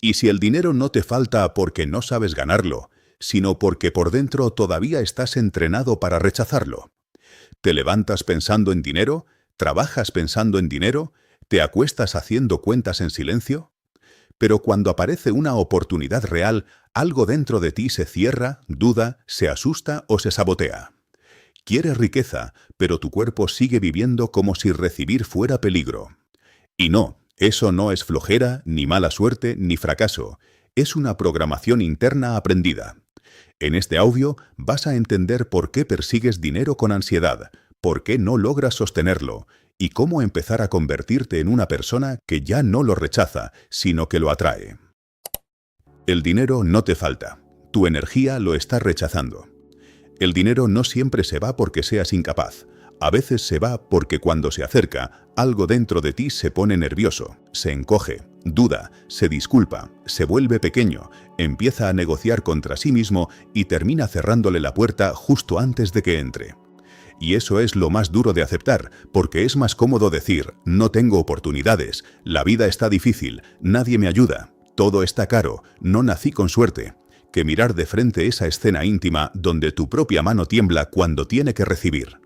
Y si el dinero no te falta porque no sabes ganarlo, sino porque por dentro todavía estás entrenado para rechazarlo. ¿Te levantas pensando en dinero? ¿Trabajas pensando en dinero? ¿Te acuestas haciendo cuentas en silencio? Pero cuando aparece una oportunidad real, algo dentro de ti se cierra, duda, se asusta o se sabotea. Quieres riqueza, pero tu cuerpo sigue viviendo como si recibir fuera peligro. Y no, eso no es flojera, ni mala suerte, ni fracaso. Es una programación interna aprendida. En este audio vas a entender por qué persigues dinero con ansiedad, por qué no logras sostenerlo y cómo empezar a convertirte en una persona que ya no lo rechaza, sino que lo atrae. El dinero no te falta. Tu energía lo está rechazando. El dinero no siempre se va porque seas incapaz. A veces se va porque cuando se acerca, algo dentro de ti se pone nervioso, se encoge, duda, se disculpa, se vuelve pequeño, empieza a negociar contra sí mismo y termina cerrándole la puerta justo antes de que entre. Y eso es lo más duro de aceptar, porque es más cómodo decir, no tengo oportunidades, la vida está difícil, nadie me ayuda, todo está caro, no nací con suerte, que mirar de frente esa escena íntima donde tu propia mano tiembla cuando tiene que recibir.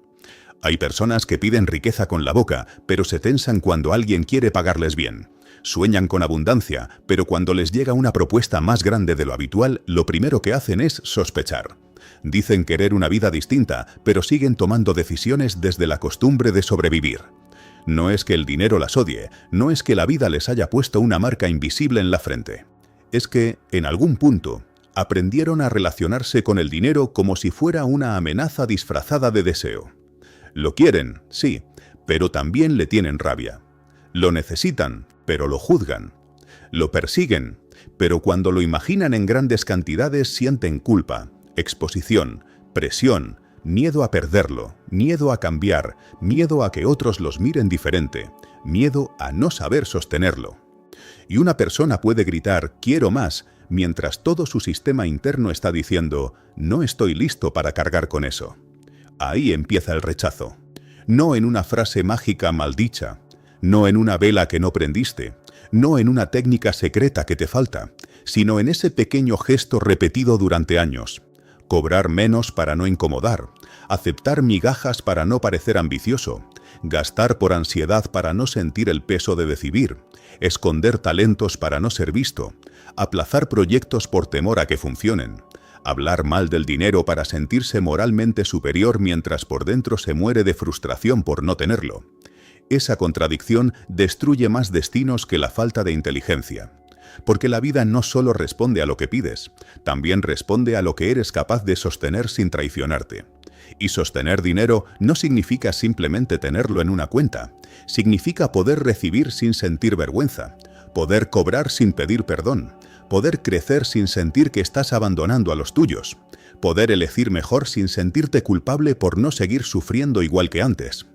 Hay personas que piden riqueza con la boca, pero se tensan cuando alguien quiere pagarles bien. Sueñan con abundancia, pero cuando les llega una propuesta más grande de lo habitual, lo primero que hacen es sospechar. Dicen querer una vida distinta, pero siguen tomando decisiones desde la costumbre de sobrevivir. No es que el dinero las odie, no es que la vida les haya puesto una marca invisible en la frente. Es que, en algún punto, aprendieron a relacionarse con el dinero como si fuera una amenaza disfrazada de deseo. Lo quieren, sí, pero también le tienen rabia. Lo necesitan, pero lo juzgan. Lo persiguen, pero cuando lo imaginan en grandes cantidades sienten culpa, exposición, presión, miedo a perderlo, miedo a cambiar, miedo a que otros los miren diferente, miedo a no saber sostenerlo. Y una persona puede gritar «quiero más», mientras todo su sistema interno está diciendo «no estoy listo para cargar con eso». Ahí empieza el rechazo. No en una frase mágica maldicha, no en una vela que no prendiste, no en una técnica secreta que te falta, sino en ese pequeño gesto repetido durante años. Cobrar menos para no incomodar, aceptar migajas para no parecer ambicioso, gastar por ansiedad para no sentir el peso de decidir, esconder talentos para no ser visto, aplazar proyectos por temor a que funcionen, hablar mal del dinero para sentirse moralmente superior mientras por dentro se muere de frustración por no tenerlo. Esa contradicción destruye más destinos que la falta de inteligencia. Porque la vida no solo responde a lo que pides, también responde a lo que eres capaz de sostener sin traicionarte. Y sostener dinero no significa simplemente tenerlo en una cuenta, significa poder recibir sin sentir vergüenza, poder cobrar sin pedir perdón, poder crecer sin sentir que estás abandonando a los tuyos, poder elegir mejor sin sentirte culpable por no seguir sufriendo igual que antes,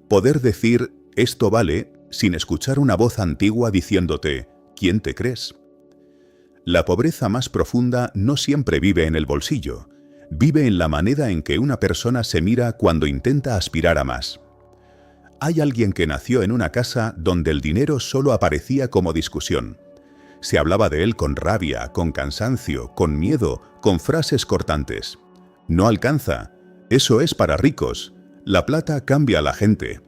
poder decir «esto vale» sin escuchar una voz antigua diciéndote «¿quién te crees?». La pobreza más profunda no siempre vive en el bolsillo, vive en la manera en que una persona se mira cuando intenta aspirar a más. Hay alguien que nació en una casa donde el dinero solo aparecía como discusión. Se hablaba de él con rabia, con cansancio, con miedo, con frases cortantes. No alcanza. Eso es para ricos. La plata cambia a la gente.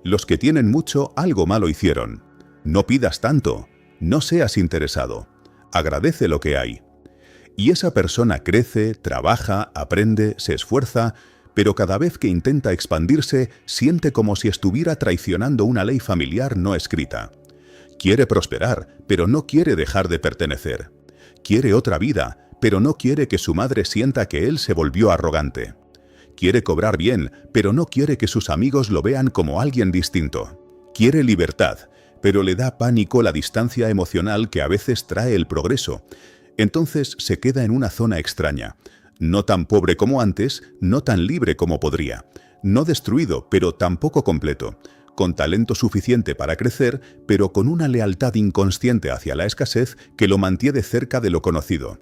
Los que tienen mucho algo malo hicieron. No pidas tanto. No seas interesado. Agradece lo que hay. Y esa persona crece, trabaja, aprende, se esfuerza, pero cada vez que intenta expandirse, siente como si estuviera traicionando una ley familiar no escrita. Quiere prosperar, pero no quiere dejar de pertenecer. Quiere otra vida, pero no quiere que su madre sienta que él se volvió arrogante. Quiere cobrar bien, pero no quiere que sus amigos lo vean como alguien distinto. Quiere libertad, pero le da pánico la distancia emocional que a veces trae el progreso. Entonces se queda en una zona extraña. No tan pobre como antes, no tan libre como podría. No destruido, pero tampoco completo. Con talento suficiente para crecer, pero con una lealtad inconsciente hacia la escasez que lo mantiene cerca de lo conocido.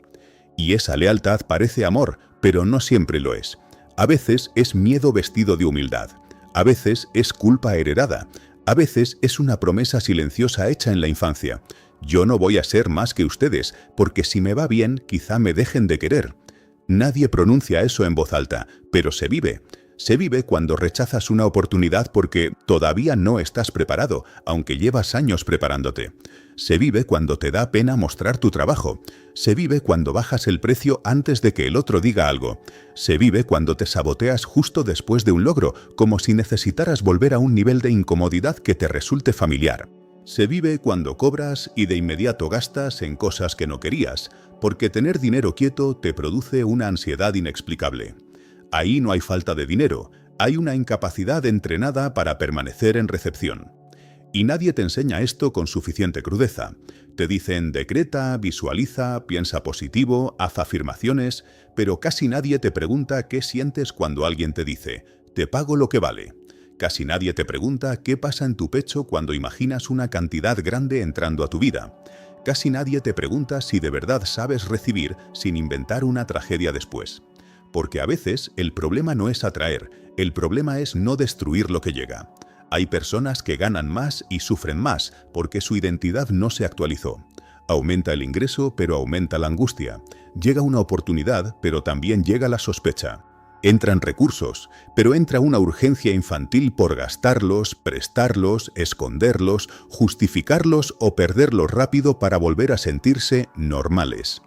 Y esa lealtad parece amor, pero no siempre lo es. A veces es miedo vestido de humildad. A veces es culpa heredada. A veces es una promesa silenciosa hecha en la infancia. Yo no voy a ser más que ustedes, porque si me va bien, quizá me dejen de querer. Nadie pronuncia eso en voz alta, pero se vive. Se vive cuando rechazas una oportunidad porque todavía no estás preparado, aunque llevas años preparándote. Se vive cuando te da pena mostrar tu trabajo. Se vive cuando bajas el precio antes de que el otro diga algo. Se vive cuando te saboteas justo después de un logro, como si necesitaras volver a un nivel de incomodidad que te resulte familiar. Se vive cuando cobras y de inmediato gastas en cosas que no querías, porque tener dinero quieto te produce una ansiedad inexplicable. Ahí no hay falta de dinero, hay una incapacidad entrenada para permanecer en recepción. Y nadie te enseña esto con suficiente crudeza. Te dicen decreta, visualiza, piensa positivo, haz afirmaciones, pero casi nadie te pregunta qué sientes cuando alguien te dice «te pago lo que vale». Casi nadie te pregunta qué pasa en tu pecho cuando imaginas una cantidad grande entrando a tu vida. Casi nadie te pregunta si de verdad sabes recibir sin inventar una tragedia después. Porque a veces el problema no es atraer, el problema es no destruir lo que llega. Hay personas que ganan más y sufren más porque su identidad no se actualizó. Aumenta el ingreso, pero aumenta la angustia. Llega una oportunidad, pero también llega la sospecha. Entran recursos, pero entra una urgencia infantil por gastarlos, prestarlos, esconderlos, justificarlos o perderlos rápido para volver a sentirse normales.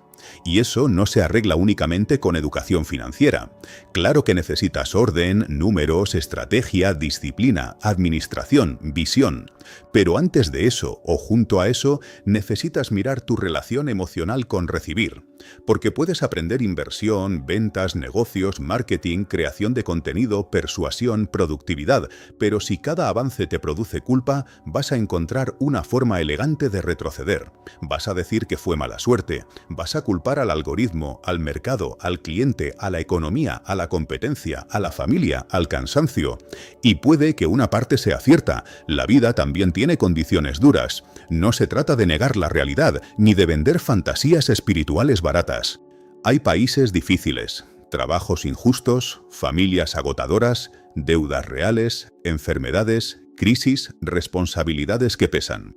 Y eso no se arregla únicamente con educación financiera. Claro que necesitas orden, números, estrategia, disciplina, administración, visión. Pero antes de eso, o junto a eso, necesitas mirar tu relación emocional con recibir. Porque puedes aprender inversión, ventas, negocios, marketing, creación de contenido, persuasión, productividad, pero si cada avance te produce culpa, vas a encontrar una forma elegante de retroceder. Vas a decir que fue mala suerte, vas a culpar al algoritmo, al mercado, al cliente, a la economía, a la competencia, a la familia, al cansancio. Y puede que una parte sea cierta, la vida también tiene condiciones duras. No se trata de negar la realidad, ni de vender fantasías espirituales baratas. Hay países difíciles, trabajos injustos, familias agotadoras, deudas reales, enfermedades, crisis, responsabilidades que pesan.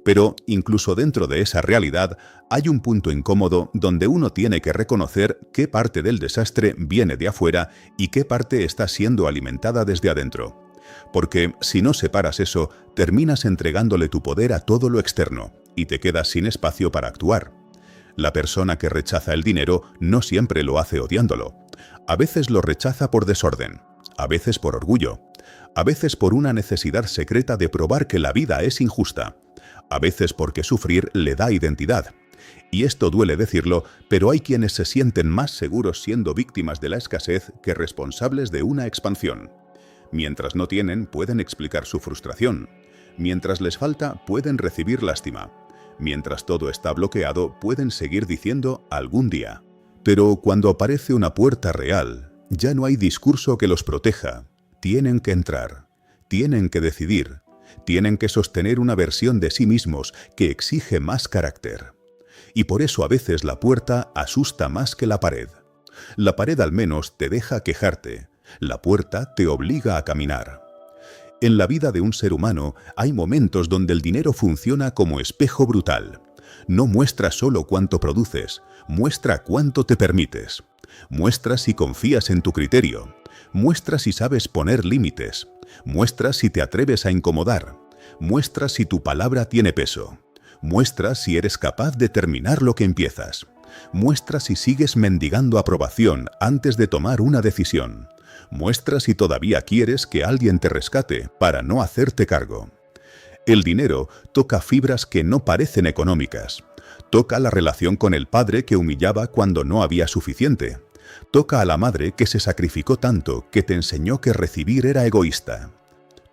Pero incluso dentro de esa realidad hay un punto incómodo donde uno tiene que reconocer qué parte del desastre viene de afuera y qué parte está siendo alimentada desde adentro. Porque si no separas eso, terminas entregándole tu poder a todo lo externo y te quedas sin espacio para actuar. La persona que rechaza el dinero no siempre lo hace odiándolo. A veces lo rechaza por desorden, a veces por orgullo, a veces por una necesidad secreta de probar que la vida es injusta, a veces porque sufrir le da identidad. Y esto duele decirlo, pero hay quienes se sienten más seguros siendo víctimas de la escasez que responsables de una expansión. Mientras no tienen, pueden explicar su frustración. Mientras les falta, pueden recibir lástima. Mientras todo está bloqueado, pueden seguir diciendo algún día. Pero cuando aparece una puerta real, ya no hay discurso que los proteja. Tienen que entrar, tienen que decidir, tienen que sostener una versión de sí mismos que exige más carácter. Y por eso a veces la puerta asusta más que la pared. La pared al menos te deja quejarte, la puerta te obliga a caminar. En la vida de un ser humano hay momentos donde el dinero funciona como espejo brutal. No muestra solo cuánto produces, muestra cuánto te permites. Muestra si confías en tu criterio. Muestra si sabes poner límites. Muestra si te atreves a incomodar. Muestra si tu palabra tiene peso. Muestra si eres capaz de terminar lo que empiezas. Muestra si sigues mendigando aprobación antes de tomar una decisión. Muestra si todavía quieres que alguien te rescate para no hacerte cargo. El dinero toca fibras que no parecen económicas. Toca la relación con el padre que humillaba cuando no había suficiente. Toca a la madre que se sacrificó tanto que te enseñó que recibir era egoísta.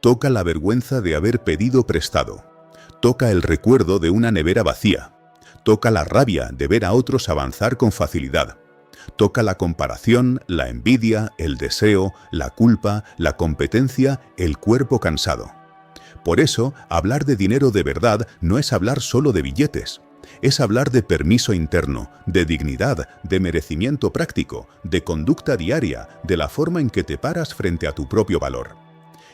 Toca la vergüenza de haber pedido prestado. Toca el recuerdo de una nevera vacía. Toca la rabia de ver a otros avanzar con facilidad. Toca la comparación, la envidia, el deseo, la culpa, la competencia, el cuerpo cansado. Por eso, hablar de dinero de verdad no es hablar solo de billetes. Es hablar de permiso interno, de dignidad, de merecimiento práctico, de conducta diaria, de la forma en que te paras frente a tu propio valor.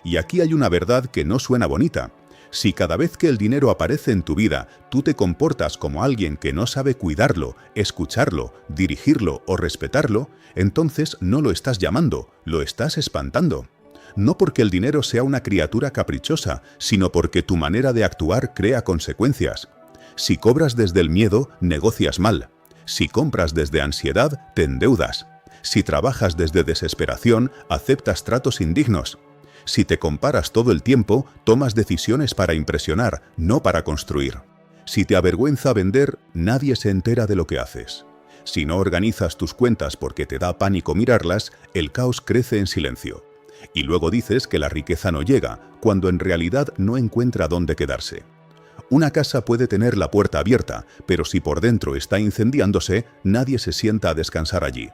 Y aquí hay una verdad que no suena bonita, Si cada vez que el dinero aparece en tu vida, tú te comportas como alguien que no sabe cuidarlo, escucharlo, dirigirlo o respetarlo, entonces no lo estás llamando, lo estás espantando. No porque el dinero sea una criatura caprichosa, sino porque tu manera de actuar crea consecuencias. Si cobras desde el miedo, negocias mal. Si compras desde ansiedad, te endeudas. Si trabajas desde desesperación, aceptas tratos indignos. Si te comparas todo el tiempo, tomas decisiones para impresionar, no para construir. Si te avergüenza vender, nadie se entera de lo que haces. Si no organizas tus cuentas porque te da pánico mirarlas, el caos crece en silencio. Y luego dices que la riqueza no llega, cuando en realidad no encuentra dónde quedarse. Una casa puede tener la puerta abierta, pero si por dentro está incendiándose, nadie se sienta a descansar allí.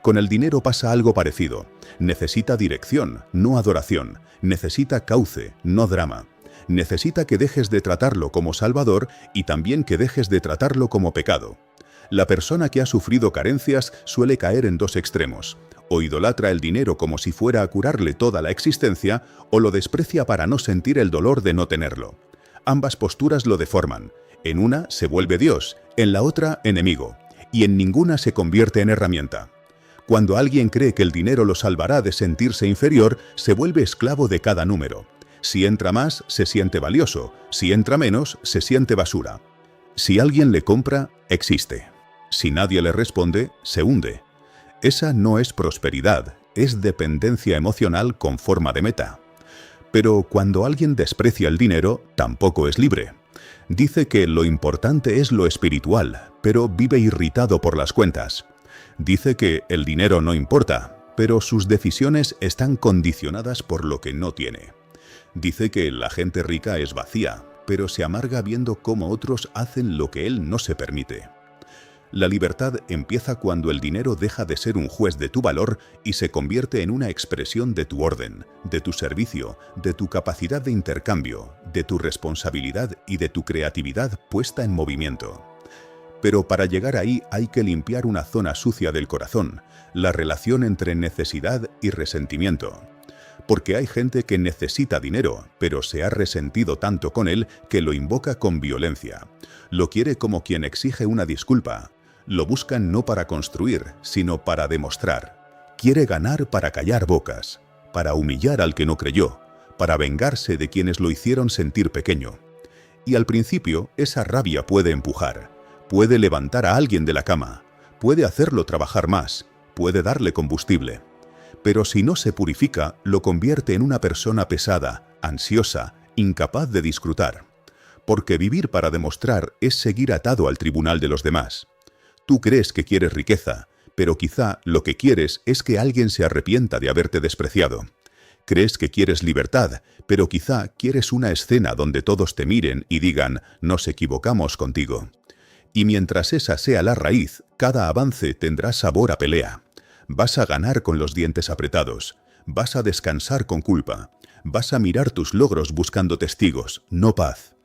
Con el dinero pasa algo parecido. Necesita dirección, no adoración. Necesita cauce, no drama. Necesita que dejes de tratarlo como salvador y también que dejes de tratarlo como pecado. La persona que ha sufrido carencias suele caer en dos extremos. O idolatra el dinero como si fuera a curarle toda la existencia, o lo desprecia para no sentir el dolor de no tenerlo. Ambas posturas lo deforman. En una se vuelve Dios, en la otra enemigo, y en ninguna se convierte en herramienta. Cuando alguien cree que el dinero lo salvará de sentirse inferior, se vuelve esclavo de cada número. Si entra más, se siente valioso. Si entra menos, se siente basura. Si alguien le compra, existe. Si nadie le responde, se hunde. Esa no es prosperidad, es dependencia emocional con forma de meta. Pero cuando alguien desprecia el dinero, tampoco es libre. Dice que lo importante es lo espiritual, pero vive irritado por las cuentas. Dice que el dinero no importa, pero sus decisiones están condicionadas por lo que no tiene. Dice que la gente rica es vacía, pero se amarga viendo cómo otros hacen lo que él no se permite. La libertad empieza cuando el dinero deja de ser un juez de tu valor y se convierte en una expresión de tu orden, de tu servicio, de tu capacidad de intercambio, de tu responsabilidad y de tu creatividad puesta en movimiento. Pero para llegar ahí hay que limpiar una zona sucia del corazón, la relación entre necesidad y resentimiento. Porque hay gente que necesita dinero, pero se ha resentido tanto con él que lo invoca con violencia. Lo quiere como quien exige una disculpa. Lo buscan no para construir, sino para demostrar. Quiere ganar para callar bocas, para humillar al que no creyó, para vengarse de quienes lo hicieron sentir pequeño. Y al principio esa rabia puede empujar. Puede levantar a alguien de la cama, puede hacerlo trabajar más, puede darle combustible. Pero si no se purifica, lo convierte en una persona pesada, ansiosa, incapaz de disfrutar. Porque vivir para demostrar es seguir atado al tribunal de los demás. Tú crees que quieres riqueza, pero quizá lo que quieres es que alguien se arrepienta de haberte despreciado. Crees que quieres libertad, pero quizá quieres una escena donde todos te miren y digan, nos equivocamos contigo. Y mientras esa sea la raíz, cada avance tendrá sabor a pelea. Vas a ganar con los dientes apretados, vas a descansar con culpa, vas a mirar tus logros buscando testigos, no paz.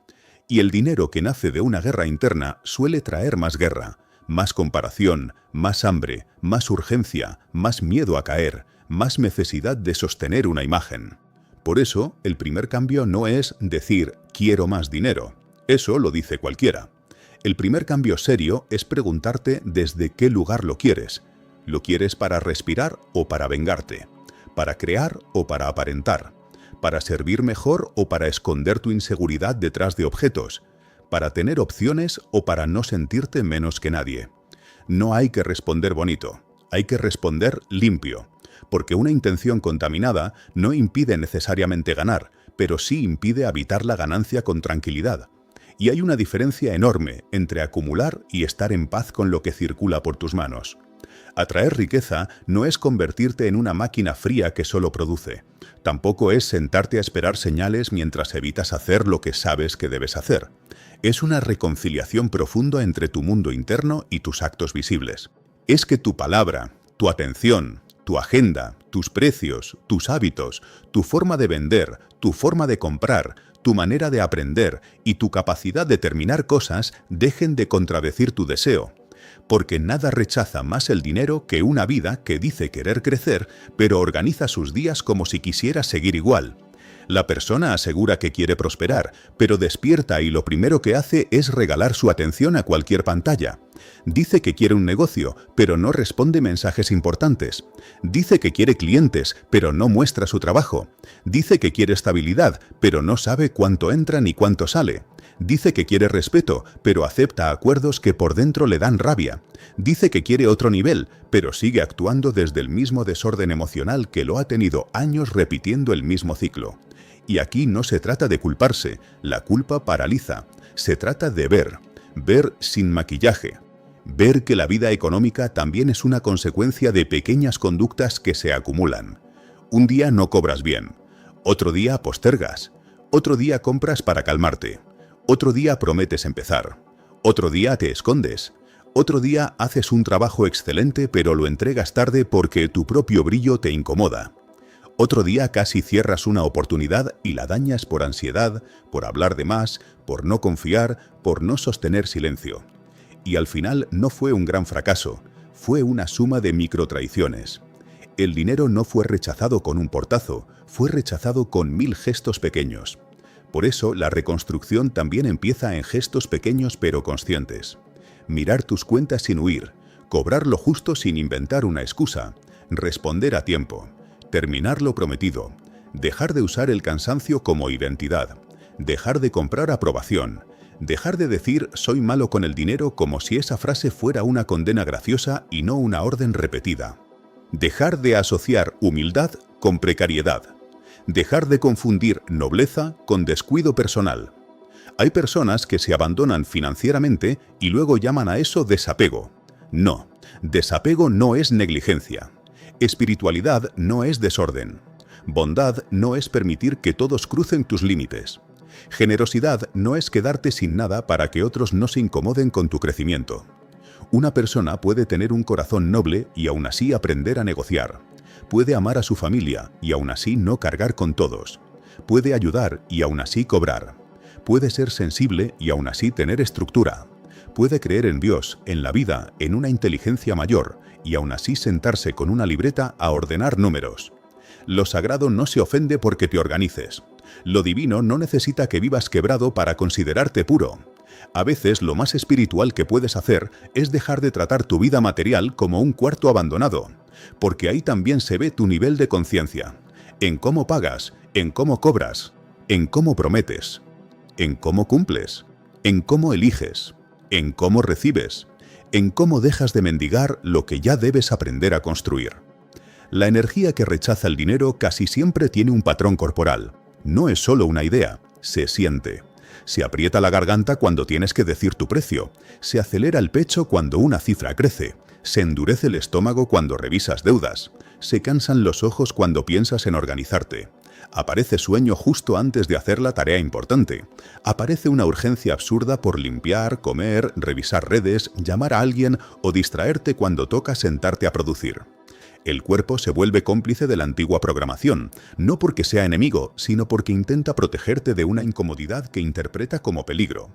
Y el dinero que nace de una guerra interna suele traer más guerra, más comparación, más hambre, más urgencia, más miedo a caer, más necesidad de sostener una imagen. Por eso, el primer cambio no es decir quiero más dinero. Eso lo dice cualquiera. El primer cambio serio es preguntarte desde qué lugar lo quieres. ¿Lo quieres para respirar o para vengarte? ¿Para crear o para aparentar? ¿Para servir mejor o para esconder tu inseguridad detrás de objetos? ¿Para tener opciones o para no sentirte menos que nadie? No hay que responder bonito, hay que responder limpio, porque una intención contaminada no impide necesariamente ganar, pero sí impide habitar la ganancia con tranquilidad. Y hay una diferencia enorme entre acumular y estar en paz con lo que circula por tus manos. Atraer riqueza no es convertirte en una máquina fría que solo produce. Tampoco es sentarte a esperar señales mientras evitas hacer lo que sabes que debes hacer. Es una reconciliación profunda entre tu mundo interno y tus actos visibles. Es que tu palabra, tu atención, tu agenda, tus precios, tus hábitos, tu forma de vender, tu forma de comprar, tu manera de aprender y tu capacidad de terminar cosas dejen de contradecir tu deseo. Porque nada rechaza más el dinero que una vida que dice querer crecer, pero organiza sus días como si quisiera seguir igual. La persona asegura que quiere prosperar, pero despierta y lo primero que hace es regalar su atención a cualquier pantalla. Dice que quiere un negocio, pero no responde mensajes importantes. Dice que quiere clientes, pero no muestra su trabajo. Dice que quiere estabilidad, pero no sabe cuánto entra ni cuánto sale. Dice que quiere respeto, pero acepta acuerdos que por dentro le dan rabia. Dice que quiere otro nivel, pero sigue actuando desde el mismo desorden emocional que lo ha tenido años repitiendo el mismo ciclo. Y aquí no se trata de culparse, la culpa paraliza. Se trata de ver sin maquillaje. Ver que la vida económica también es una consecuencia de pequeñas conductas que se acumulan. Un día no cobras bien, otro día postergas, otro día compras para calmarte, otro día prometes empezar, otro día te escondes, otro día haces un trabajo excelente pero lo entregas tarde porque tu propio brillo te incomoda. Otro día casi cierras una oportunidad y la dañas por ansiedad, por hablar de más, por no confiar, por no sostener silencio. Y al final no fue un gran fracaso, fue una suma de microtraiciones. El dinero no fue rechazado con un portazo, fue rechazado con 1000 gestos pequeños. Por eso la reconstrucción también empieza en gestos pequeños pero conscientes. Mirar tus cuentas sin huir, cobrar lo justo sin inventar una excusa, responder a tiempo, terminar lo prometido, dejar de usar el cansancio como identidad, dejar de comprar aprobación, dejar de decir soy malo con el dinero como si esa frase fuera una condena graciosa y no una orden repetida. Dejar de asociar humildad con precariedad. Dejar de confundir nobleza con descuido personal. Hay personas que se abandonan financieramente y luego llaman a eso desapego. No, desapego no es negligencia. Espiritualidad no es desorden. Bondad no es permitir que todos crucen tus límites. Generosidad no es quedarte sin nada para que otros no se incomoden con tu crecimiento. Una persona puede tener un corazón noble y aún así aprender a negociar. Puede amar a su familia y aún así no cargar con todos. Puede ayudar y aún así cobrar. Puede ser sensible y aún así tener estructura. Puede creer en Dios, en la vida, en una inteligencia mayor y aún así sentarse con una libreta a ordenar números. Lo sagrado no se ofende porque te organices. Lo divino no necesita que vivas quebrado para considerarte puro. A veces lo más espiritual que puedes hacer es dejar de tratar tu vida material como un cuarto abandonado, porque ahí también se ve tu nivel de conciencia, en cómo pagas, en cómo cobras, en cómo prometes, en cómo cumples, en cómo eliges, en cómo recibes, en cómo dejas de mendigar lo que ya debes aprender a construir. La energía que rechaza el dinero casi siempre tiene un patrón corporal. No es solo una idea, se siente. Se aprieta la garganta cuando tienes que decir tu precio, se acelera el pecho cuando una cifra crece, se endurece el estómago cuando revisas deudas, se cansan los ojos cuando piensas en organizarte, aparece sueño justo antes de hacer la tarea importante, aparece una urgencia absurda por limpiar, comer, revisar redes, llamar a alguien o distraerte cuando toca sentarte a producir. El cuerpo se vuelve cómplice de la antigua programación, no porque sea enemigo, sino porque intenta protegerte de una incomodidad que interpreta como peligro.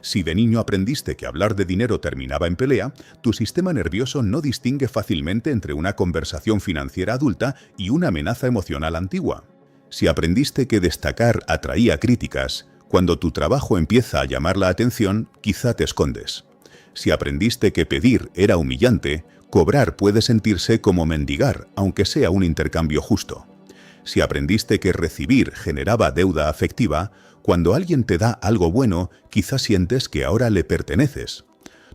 Si de niño aprendiste que hablar de dinero terminaba en pelea, tu sistema nervioso no distingue fácilmente entre una conversación financiera adulta y una amenaza emocional antigua. Si aprendiste que destacar atraía críticas, cuando tu trabajo empieza a llamar la atención, quizá te escondes. Si aprendiste que pedir era humillante, cobrar puede sentirse como mendigar, aunque sea un intercambio justo. Si aprendiste que recibir generaba deuda afectiva, cuando alguien te da algo bueno, quizás sientes que ahora le perteneces.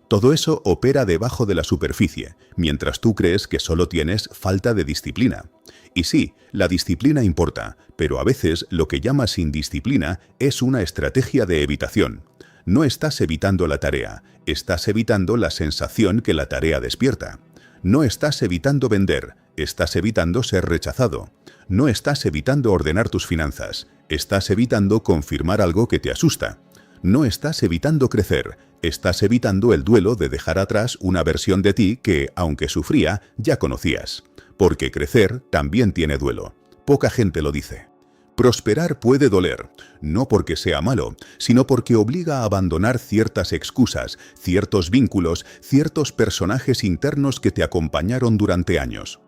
Todo eso opera debajo de la superficie, mientras tú crees que solo tienes falta de disciplina. Y sí, la disciplina importa, pero a veces lo que llamas indisciplina es una estrategia de evitación. No estás evitando la tarea, estás evitando la sensación que la tarea despierta. No estás evitando vender, estás evitando ser rechazado. No estás evitando ordenar tus finanzas, estás evitando confirmar algo que te asusta. No estás evitando crecer, estás evitando el duelo de dejar atrás una versión de ti que, aunque sufría, ya conocías. Porque crecer también tiene duelo. Poca gente lo dice. Prosperar puede doler, no porque sea malo, sino porque obliga a abandonar ciertas excusas, ciertos vínculos, ciertos personajes internos que te acompañaron durante años.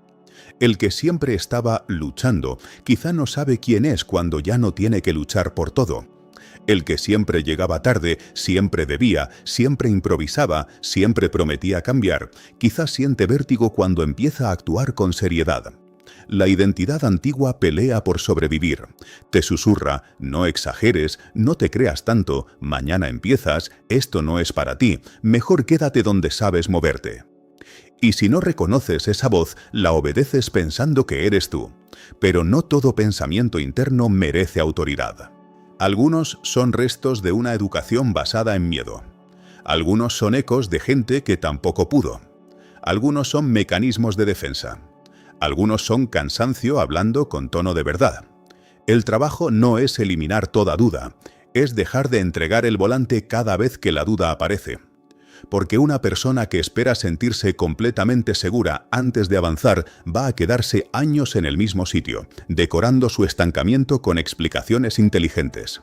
El que siempre estaba luchando, quizá no sabe quién es cuando ya no tiene que luchar por todo. El que siempre llegaba tarde, siempre debía, siempre improvisaba, siempre prometía cambiar, quizá siente vértigo cuando empieza a actuar con seriedad. La identidad antigua pelea por sobrevivir. Te susurra, no exageres, no te creas tanto, mañana empiezas, esto no es para ti, mejor quédate donde sabes moverte. Y si no reconoces esa voz, la obedeces pensando que eres tú. Pero no todo pensamiento interno merece autoridad. Algunos son restos de una educación basada en miedo. Algunos son ecos de gente que tampoco pudo. Algunos son mecanismos de defensa. Algunos son cansancio hablando con tono de verdad. El trabajo no es eliminar toda duda, es dejar de entregar el volante cada vez que la duda aparece. Porque una persona que espera sentirse completamente segura antes de avanzar va a quedarse años en el mismo sitio, decorando su estancamiento con explicaciones inteligentes.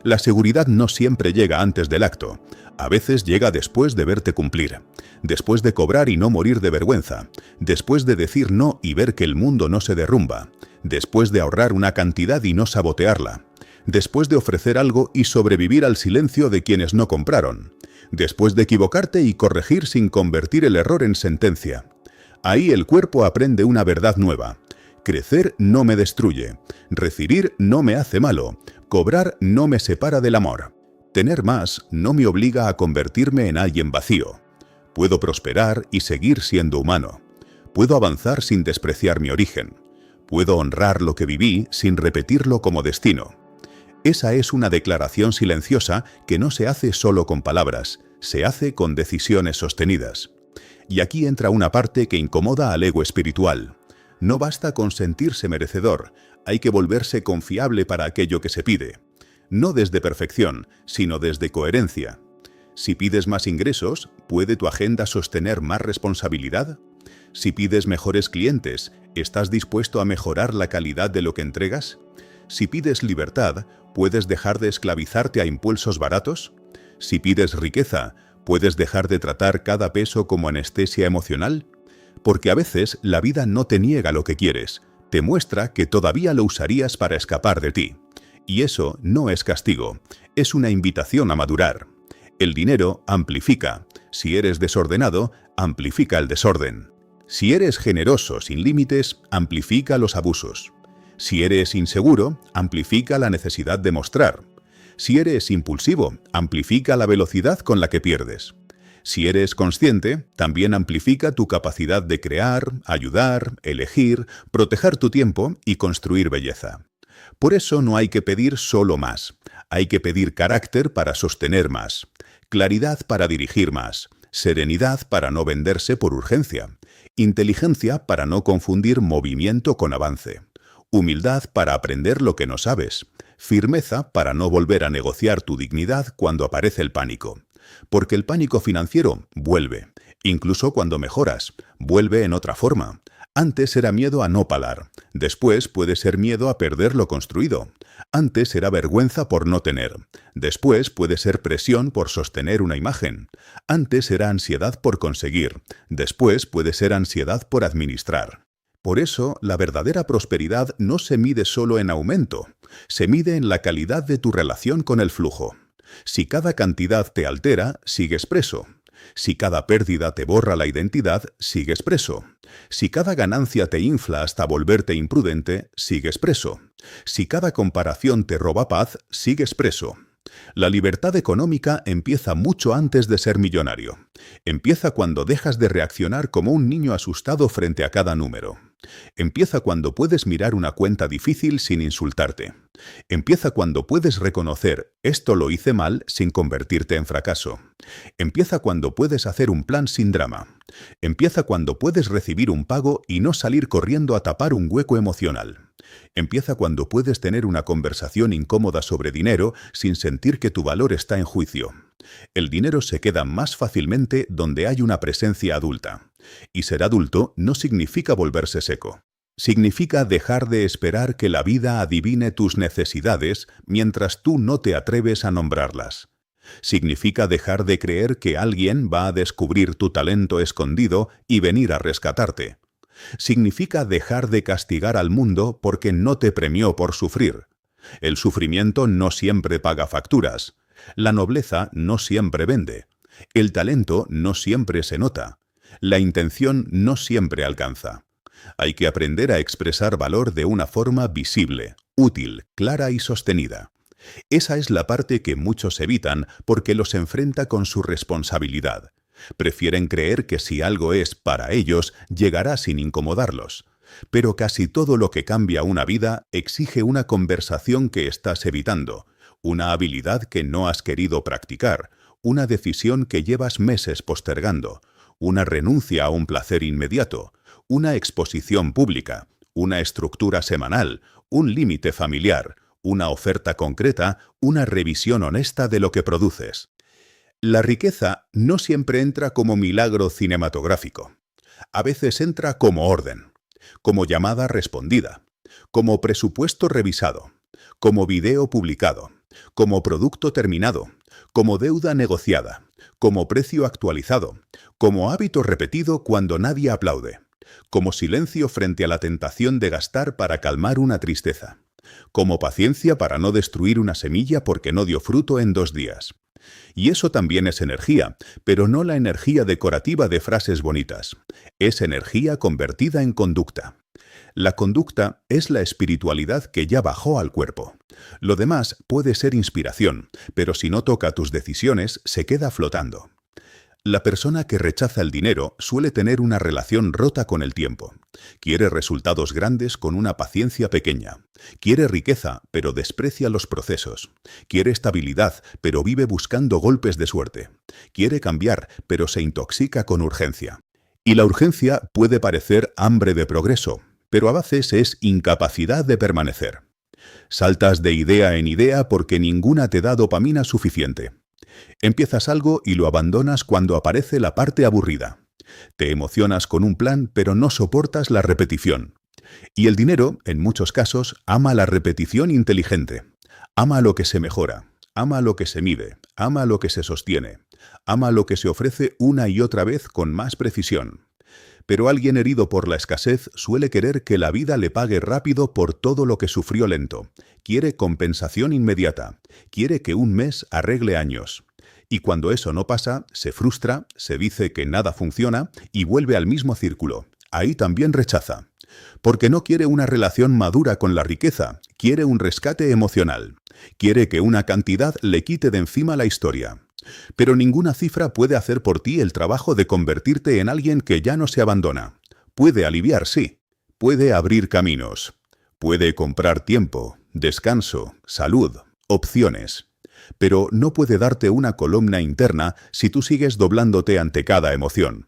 La seguridad no siempre llega antes del acto. A veces llega después de verte cumplir, después de cobrar y no morir de vergüenza, después de decir no y ver que el mundo no se derrumba, después de ahorrar una cantidad y no sabotearla, después de ofrecer algo y sobrevivir al silencio de quienes no compraron, después de equivocarte y corregir sin convertir el error en sentencia. Ahí el cuerpo aprende una verdad nueva. Crecer no me destruye, recibir no me hace malo, cobrar no me separa del amor. Tener más no me obliga a convertirme en alguien vacío. Puedo prosperar y seguir siendo humano. Puedo avanzar sin despreciar mi origen. Puedo honrar lo que viví sin repetirlo como destino. Esa es una declaración silenciosa que no se hace solo con palabras, se hace con decisiones sostenidas. Y aquí entra una parte que incomoda al ego espiritual. No basta con sentirse merecedor, hay que volverse confiable para aquello que se pide. No desde perfección, sino desde coherencia. Si pides más ingresos, ¿puede tu agenda sostener más responsabilidad? Si pides mejores clientes, ¿estás dispuesto a mejorar la calidad de lo que entregas? Si pides libertad, ¿puedes dejar de esclavizarte a impulsos baratos? Si pides riqueza, ¿puedes dejar de tratar cada peso como anestesia emocional? Porque a veces la vida no te niega lo que quieres, te muestra que todavía lo usarías para escapar de ti. Y eso no es castigo, es una invitación a madurar. El dinero amplifica. Si eres desordenado, amplifica el desorden. Si eres generoso sin límites, amplifica los abusos. Si eres inseguro, amplifica la necesidad de mostrar. Si eres impulsivo, amplifica la velocidad con la que pierdes. Si eres consciente, también amplifica tu capacidad de crear, ayudar, elegir, proteger tu tiempo y construir belleza. Por eso no hay que pedir solo más. Hay que pedir carácter para sostener más, claridad para dirigir más, serenidad para no venderse por urgencia, inteligencia para no confundir movimiento con avance, humildad para aprender lo que no sabes, firmeza para no volver a negociar tu dignidad cuando aparece el pánico. Porque el pánico financiero vuelve, incluso cuando mejoras, vuelve en otra forma. Antes era miedo a no pagar, después puede ser miedo a perder lo construido. Antes era vergüenza por no tener, después puede ser presión por sostener una imagen. Antes era ansiedad por conseguir, después puede ser ansiedad por administrar. Por eso, la verdadera prosperidad no se mide solo en aumento, se mide en la calidad de tu relación con el flujo. Si cada cantidad te altera, sigues preso. Si cada pérdida te borra la identidad, sigues preso. Si cada ganancia te infla hasta volverte imprudente, sigues preso. Si cada comparación te roba paz, sigues preso. La libertad económica empieza mucho antes de ser millonario. Empieza cuando dejas de reaccionar como un niño asustado frente a cada número. Empieza cuando puedes mirar una cuenta difícil sin insultarte. Empieza cuando puedes reconocer «esto lo hice mal» sin convertirte en fracaso. Empieza cuando puedes hacer un plan sin drama. Empieza cuando puedes recibir un pago y no salir corriendo a tapar un hueco emocional. Empieza cuando puedes tener una conversación incómoda sobre dinero sin sentir que tu valor está en juicio. El dinero se queda más fácilmente donde hay una presencia adulta. Y ser adulto no significa volverse seco. Significa dejar de esperar que la vida adivine tus necesidades mientras tú no te atreves a nombrarlas. Significa dejar de creer que alguien va a descubrir tu talento escondido y venir a rescatarte. Significa dejar de castigar al mundo porque no te premió por sufrir. El sufrimiento no siempre paga facturas. La nobleza no siempre vende. El talento no siempre se nota. La intención no siempre alcanza. Hay que aprender a expresar valor de una forma visible, útil, clara y sostenida. Esa es la parte que muchos evitan porque los enfrenta con su responsabilidad. Prefieren creer que si algo es para ellos, llegará sin incomodarlos. Pero casi todo lo que cambia una vida exige una conversación que estás evitando, una habilidad que no has querido practicar, una decisión que llevas meses postergando, una renuncia a un placer inmediato, una exposición pública, una estructura semanal, un límite familiar, una oferta concreta, una revisión honesta de lo que produces. La riqueza no siempre entra como milagro cinematográfico. A veces entra como orden, como llamada respondida, como presupuesto revisado, como video publicado, como producto terminado, como deuda negociada, como precio actualizado, como hábito repetido cuando nadie aplaude, como silencio frente a la tentación de gastar para calmar una tristeza, como paciencia para no destruir una semilla porque no dio fruto en 2 días. Y eso también es energía, pero no la energía decorativa de frases bonitas. Es energía convertida en conducta. La conducta es la espiritualidad que ya bajó al cuerpo. Lo demás puede ser inspiración, pero si no toca tus decisiones, se queda flotando. La persona que rechaza el dinero suele tener una relación rota con el tiempo. Quiere resultados grandes con una paciencia pequeña. Quiere riqueza, pero desprecia los procesos. Quiere estabilidad, pero vive buscando golpes de suerte. Quiere cambiar, pero se intoxica con urgencia. Y la urgencia puede parecer hambre de progreso, pero a veces es incapacidad de permanecer. Saltas de idea en idea porque ninguna te da dopamina suficiente. Empiezas algo y lo abandonas cuando aparece la parte aburrida. Te emocionas con un plan, pero no soportas la repetición. Y el dinero, en muchos casos, ama la repetición inteligente. Ama lo que se mejora, ama lo que se mide, ama lo que se sostiene, ama lo que se ofrece una y otra vez con más precisión. Pero alguien herido por la escasez suele querer que la vida le pague rápido por todo lo que sufrió lento. Quiere compensación inmediata. Quiere que un mes arregle años. Y cuando eso no pasa, se frustra, se dice que nada funciona y vuelve al mismo círculo. Ahí también rechaza. Porque no quiere una relación madura con la riqueza, quiere un rescate emocional. Quiere que una cantidad le quite de encima la historia. Pero ninguna cifra puede hacer por ti el trabajo de convertirte en alguien que ya no se abandona. Puede aliviar, sí. Puede abrir caminos. Puede comprar tiempo, descanso, salud, opciones. Pero no puede darte una columna interna si tú sigues doblándote ante cada emoción.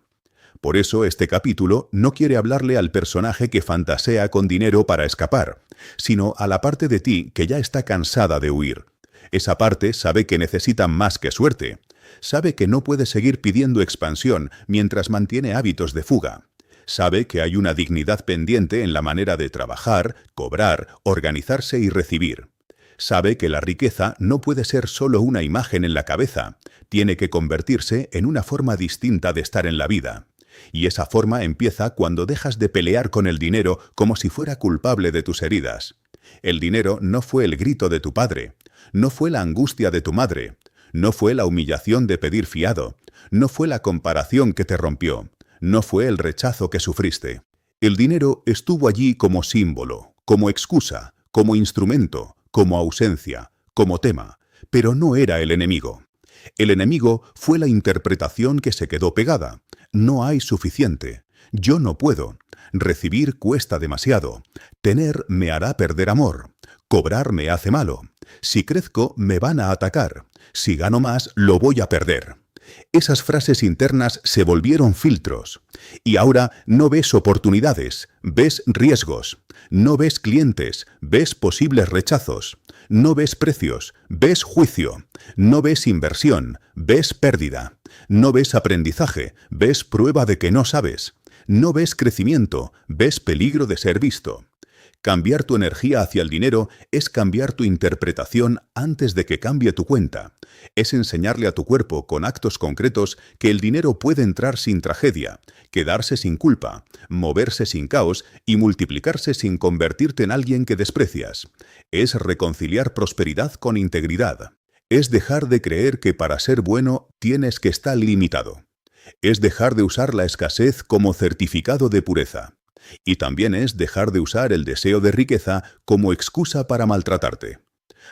Por eso este capítulo no quiere hablarle al personaje que fantasea con dinero para escapar, sino a la parte de ti que ya está cansada de huir. Esa parte sabe que necesita más que suerte. Sabe que no puede seguir pidiendo expansión mientras mantiene hábitos de fuga. Sabe que hay una dignidad pendiente en la manera de trabajar, cobrar, organizarse y recibir. Sabe que la riqueza no puede ser solo una imagen en la cabeza. Tiene que convertirse en una forma distinta de estar en la vida. Y esa forma empieza cuando dejas de pelear con el dinero como si fuera culpable de tus heridas. El dinero no fue el grito de tu padre. No fue la angustia de tu madre, no fue la humillación de pedir fiado, no fue la comparación que te rompió, no fue el rechazo que sufriste. El dinero estuvo allí como símbolo, como excusa, como instrumento, como ausencia, como tema, pero no era el enemigo. El enemigo fue la interpretación que se quedó pegada. No hay suficiente. Yo no puedo. Recibir cuesta demasiado. Tener me hará perder amor. Cobrar me hace malo. Si crezco, me van a atacar. Si gano más, lo voy a perder. Esas frases internas se volvieron filtros. Y ahora no ves oportunidades, ves riesgos. No ves clientes, ves posibles rechazos. No ves precios, ves juicio. No ves inversión, ves pérdida. No ves aprendizaje, ves prueba de que no sabes. No ves crecimiento, ves peligro de ser visto. Cambiar tu energía hacia el dinero es cambiar tu interpretación antes de que cambie tu cuenta. Es enseñarle a tu cuerpo con actos concretos que el dinero puede entrar sin tragedia, quedarse sin culpa, moverse sin caos y multiplicarse sin convertirte en alguien que desprecias. Es reconciliar prosperidad con integridad. Es dejar de creer que para ser bueno tienes que estar limitado. Es dejar de usar la escasez como certificado de pureza. Y también es dejar de usar el deseo de riqueza como excusa para maltratarte.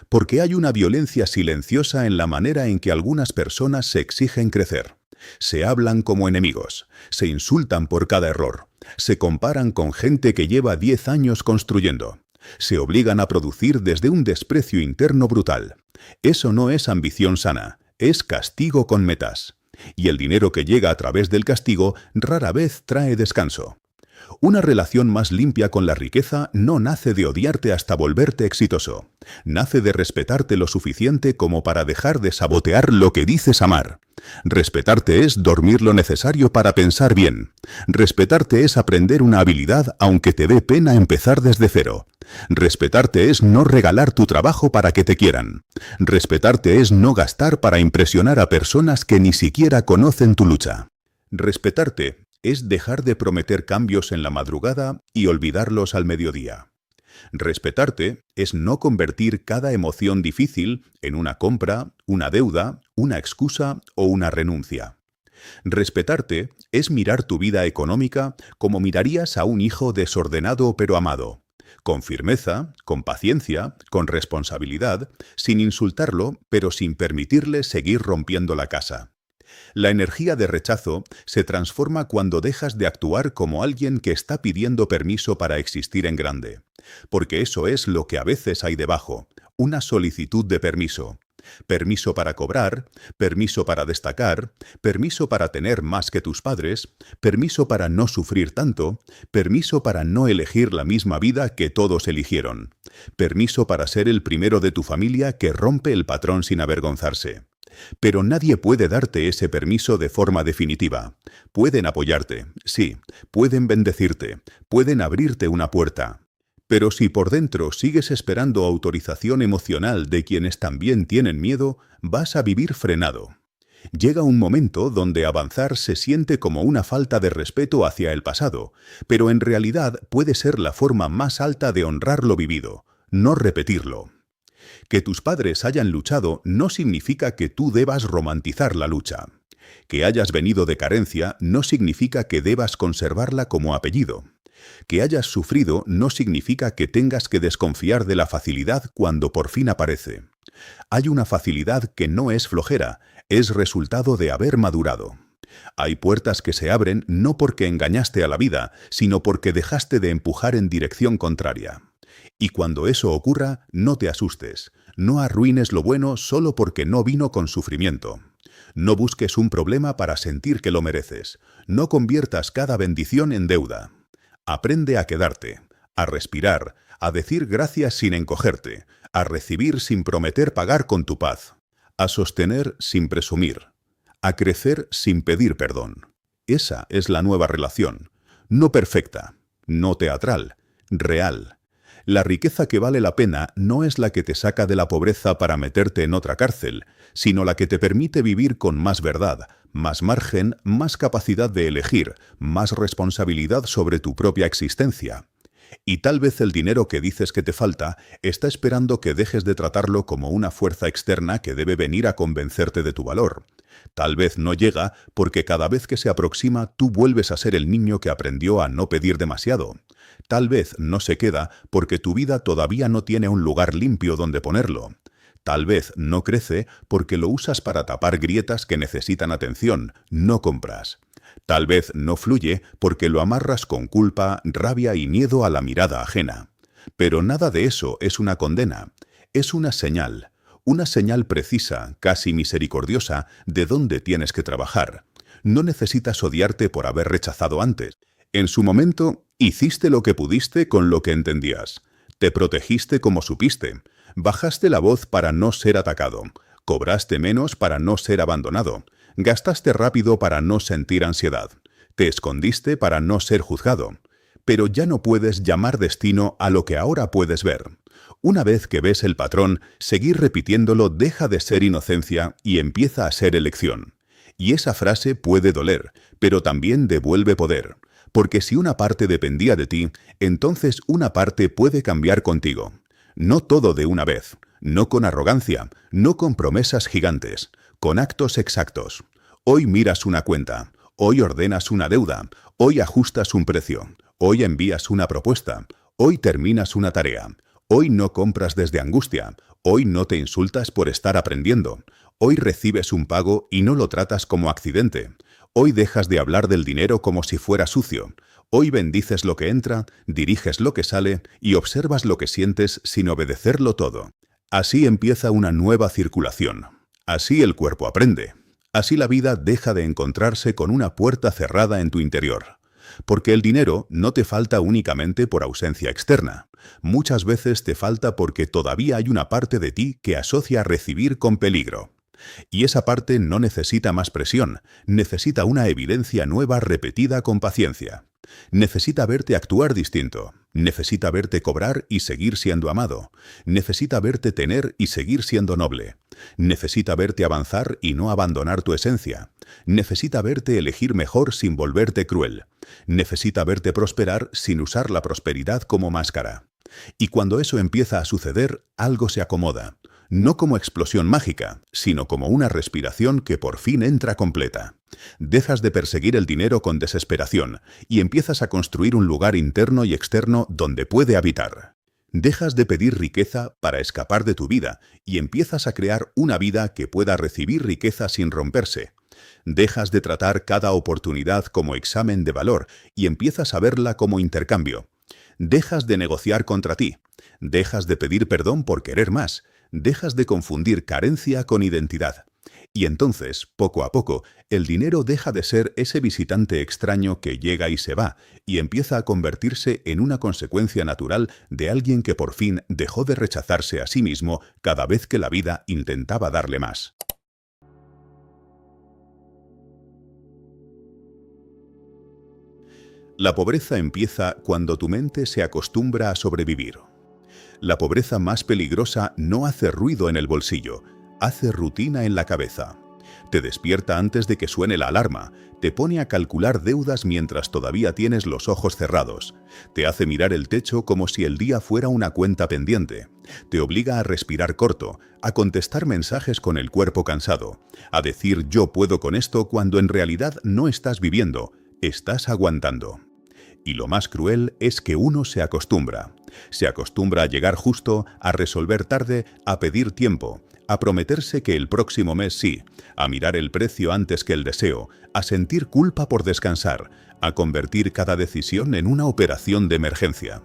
Porque hay una violencia silenciosa en la manera en que algunas personas se exigen crecer. Se hablan como enemigos, se insultan por cada error, se comparan con gente que lleva 10 años construyendo. Se obligan a producir desde un desprecio interno brutal. Eso no es ambición sana, es castigo con metas. Y el dinero que llega a través del castigo rara vez trae descanso. Una relación más limpia con la riqueza no nace de odiarte hasta volverte exitoso. Nace de respetarte lo suficiente como para dejar de sabotear lo que dices amar. Respetarte es dormir lo necesario para pensar bien. Respetarte es aprender una habilidad aunque te dé pena empezar desde cero. Respetarte es no regalar tu trabajo para que te quieran. Respetarte es no gastar para impresionar a personas que ni siquiera conocen tu lucha. Respetarte es dejar de prometer cambios en la madrugada y olvidarlos al mediodía. Respetarte es no convertir cada emoción difícil en una compra, una deuda, una excusa o una renuncia. Respetarte es mirar tu vida económica como mirarías a un hijo desordenado pero amado, con firmeza, con paciencia, con responsabilidad, sin insultarlo pero sin permitirle seguir rompiendo la casa. La energía de rechazo se transforma cuando dejas de actuar como alguien que está pidiendo permiso para existir en grande. Porque eso es lo que a veces hay debajo, una solicitud de permiso. Permiso para cobrar, permiso para destacar, permiso para tener más que tus padres, permiso para no sufrir tanto, permiso para no elegir la misma vida que todos eligieron, permiso para ser el primero de tu familia que rompe el patrón sin avergonzarse. Pero nadie puede darte ese permiso de forma definitiva. Pueden apoyarte, sí, pueden bendecirte, pueden abrirte una puerta. Pero si por dentro sigues esperando autorización emocional de quienes también tienen miedo, vas a vivir frenado. Llega un momento donde avanzar se siente como una falta de respeto hacia el pasado, pero en realidad puede ser la forma más alta de honrar lo vivido, no repetirlo. Que tus padres hayan luchado no significa que tú debas romantizar la lucha. Que hayas venido de carencia no significa que debas conservarla como apellido. Que hayas sufrido no significa que tengas que desconfiar de la facilidad cuando por fin aparece. Hay una facilidad que no es flojera, es resultado de haber madurado. Hay puertas que se abren no porque engañaste a la vida, sino porque dejaste de empujar en dirección contraria. Y cuando eso ocurra, no te asustes. No arruines lo bueno solo porque no vino con sufrimiento. No busques un problema para sentir que lo mereces. No conviertas cada bendición en deuda. Aprende a quedarte, a respirar, a decir gracias sin encogerte, a recibir sin prometer pagar con tu paz, a sostener sin presumir, a crecer sin pedir perdón. Esa es la nueva relación. No perfecta, no teatral, real. La riqueza que vale la pena no es la que te saca de la pobreza para meterte en otra cárcel, sino la que te permite vivir con más verdad, más margen, más capacidad de elegir, más responsabilidad sobre tu propia existencia. Y tal vez el dinero que dices que te falta está esperando que dejes de tratarlo como una fuerza externa que debe venir a convencerte de tu valor. Tal vez no llega porque cada vez que se aproxima tú vuelves a ser el niño que aprendió a no pedir demasiado. Tal vez no se queda porque tu vida todavía no tiene un lugar limpio donde ponerlo. Tal vez no crece porque lo usas para tapar grietas que necesitan atención, no compras. Tal vez no fluye porque lo amarras con culpa, rabia y miedo a la mirada ajena. Pero nada de eso es una condena, es una señal precisa, casi misericordiosa, de dónde tienes que trabajar. No necesitas odiarte por haber rechazado antes. En su momento, hiciste lo que pudiste con lo que entendías. Te protegiste como supiste. Bajaste la voz para no ser atacado. Cobraste menos para no ser abandonado. Gastaste rápido para no sentir ansiedad. Te escondiste para no ser juzgado. pero ya no puedes llamar destino a lo que ahora puedes ver. Una vez que ves el patrón, seguir repitiéndolo deja de ser inocencia y empieza a ser elección. Y esa frase puede doler, pero también devuelve poder. Porque si una parte dependía de ti, entonces una parte puede cambiar contigo. No todo de una vez, no con arrogancia, no con promesas gigantes, con actos exactos. Hoy miras una cuenta, hoy ordenas una deuda, hoy ajustas un precio, hoy envías una propuesta, hoy terminas una tarea, hoy no compras desde angustia, hoy no te insultas por estar aprendiendo, hoy recibes un pago y no lo tratas como accidente. Hoy dejas de hablar del dinero como si fuera sucio. Hoy bendices lo que entra, diriges lo que sale y observas lo que sientes sin obedecerlo todo. Así empieza una nueva circulación. Así el cuerpo aprende. Así la vida deja de encontrarse con una puerta cerrada en tu interior. Porque el dinero no te falta únicamente por ausencia externa. Muchas veces te falta porque todavía hay una parte de ti que asocia recibir con peligro. Y esa parte no necesita más presión, necesita una evidencia nueva repetida con paciencia. Necesita verte actuar distinto, necesita verte cobrar y seguir siendo amado, necesita verte tener y seguir siendo noble, necesita verte avanzar y no abandonar tu esencia, necesita verte elegir mejor sin volverte cruel, necesita verte prosperar sin usar la prosperidad como máscara. Y cuando eso empieza a suceder, algo se acomoda. No como explosión mágica, sino como una respiración que por fin entra completa. Dejas de perseguir el dinero con desesperación y empiezas a construir un lugar interno y externo donde puede habitar. Dejas de pedir riqueza para escapar de tu vida y empiezas a crear una vida que pueda recibir riqueza sin romperse. Dejas de tratar cada oportunidad como examen de valor y empiezas a verla como intercambio. Dejas de negociar contra ti. Dejas de pedir perdón por querer más. Dejas de confundir carencia con identidad. Y entonces, poco a poco, el dinero deja de ser ese visitante extraño que llega y se va, y empieza a convertirse en una consecuencia natural de alguien que por fin dejó de rechazarse a sí mismo cada vez que la vida intentaba darle más. La pobreza empieza cuando tu mente se acostumbra a sobrevivir. La pobreza más peligrosa no hace ruido en el bolsillo, hace rutina en la cabeza. Te despierta antes de que suene la alarma, te pone a calcular deudas mientras todavía tienes los ojos cerrados, te hace mirar el techo como si el día fuera una cuenta pendiente, te obliga a respirar corto, a contestar mensajes con el cuerpo cansado, a decir yo puedo con esto cuando en realidad no estás viviendo, estás aguantando. Y lo más cruel es que uno se acostumbra. Se acostumbra a llegar justo, a resolver tarde, a pedir tiempo, a prometerse que el próximo mes sí, a mirar el precio antes que el deseo, a sentir culpa por descansar, a convertir cada decisión en una operación de emergencia.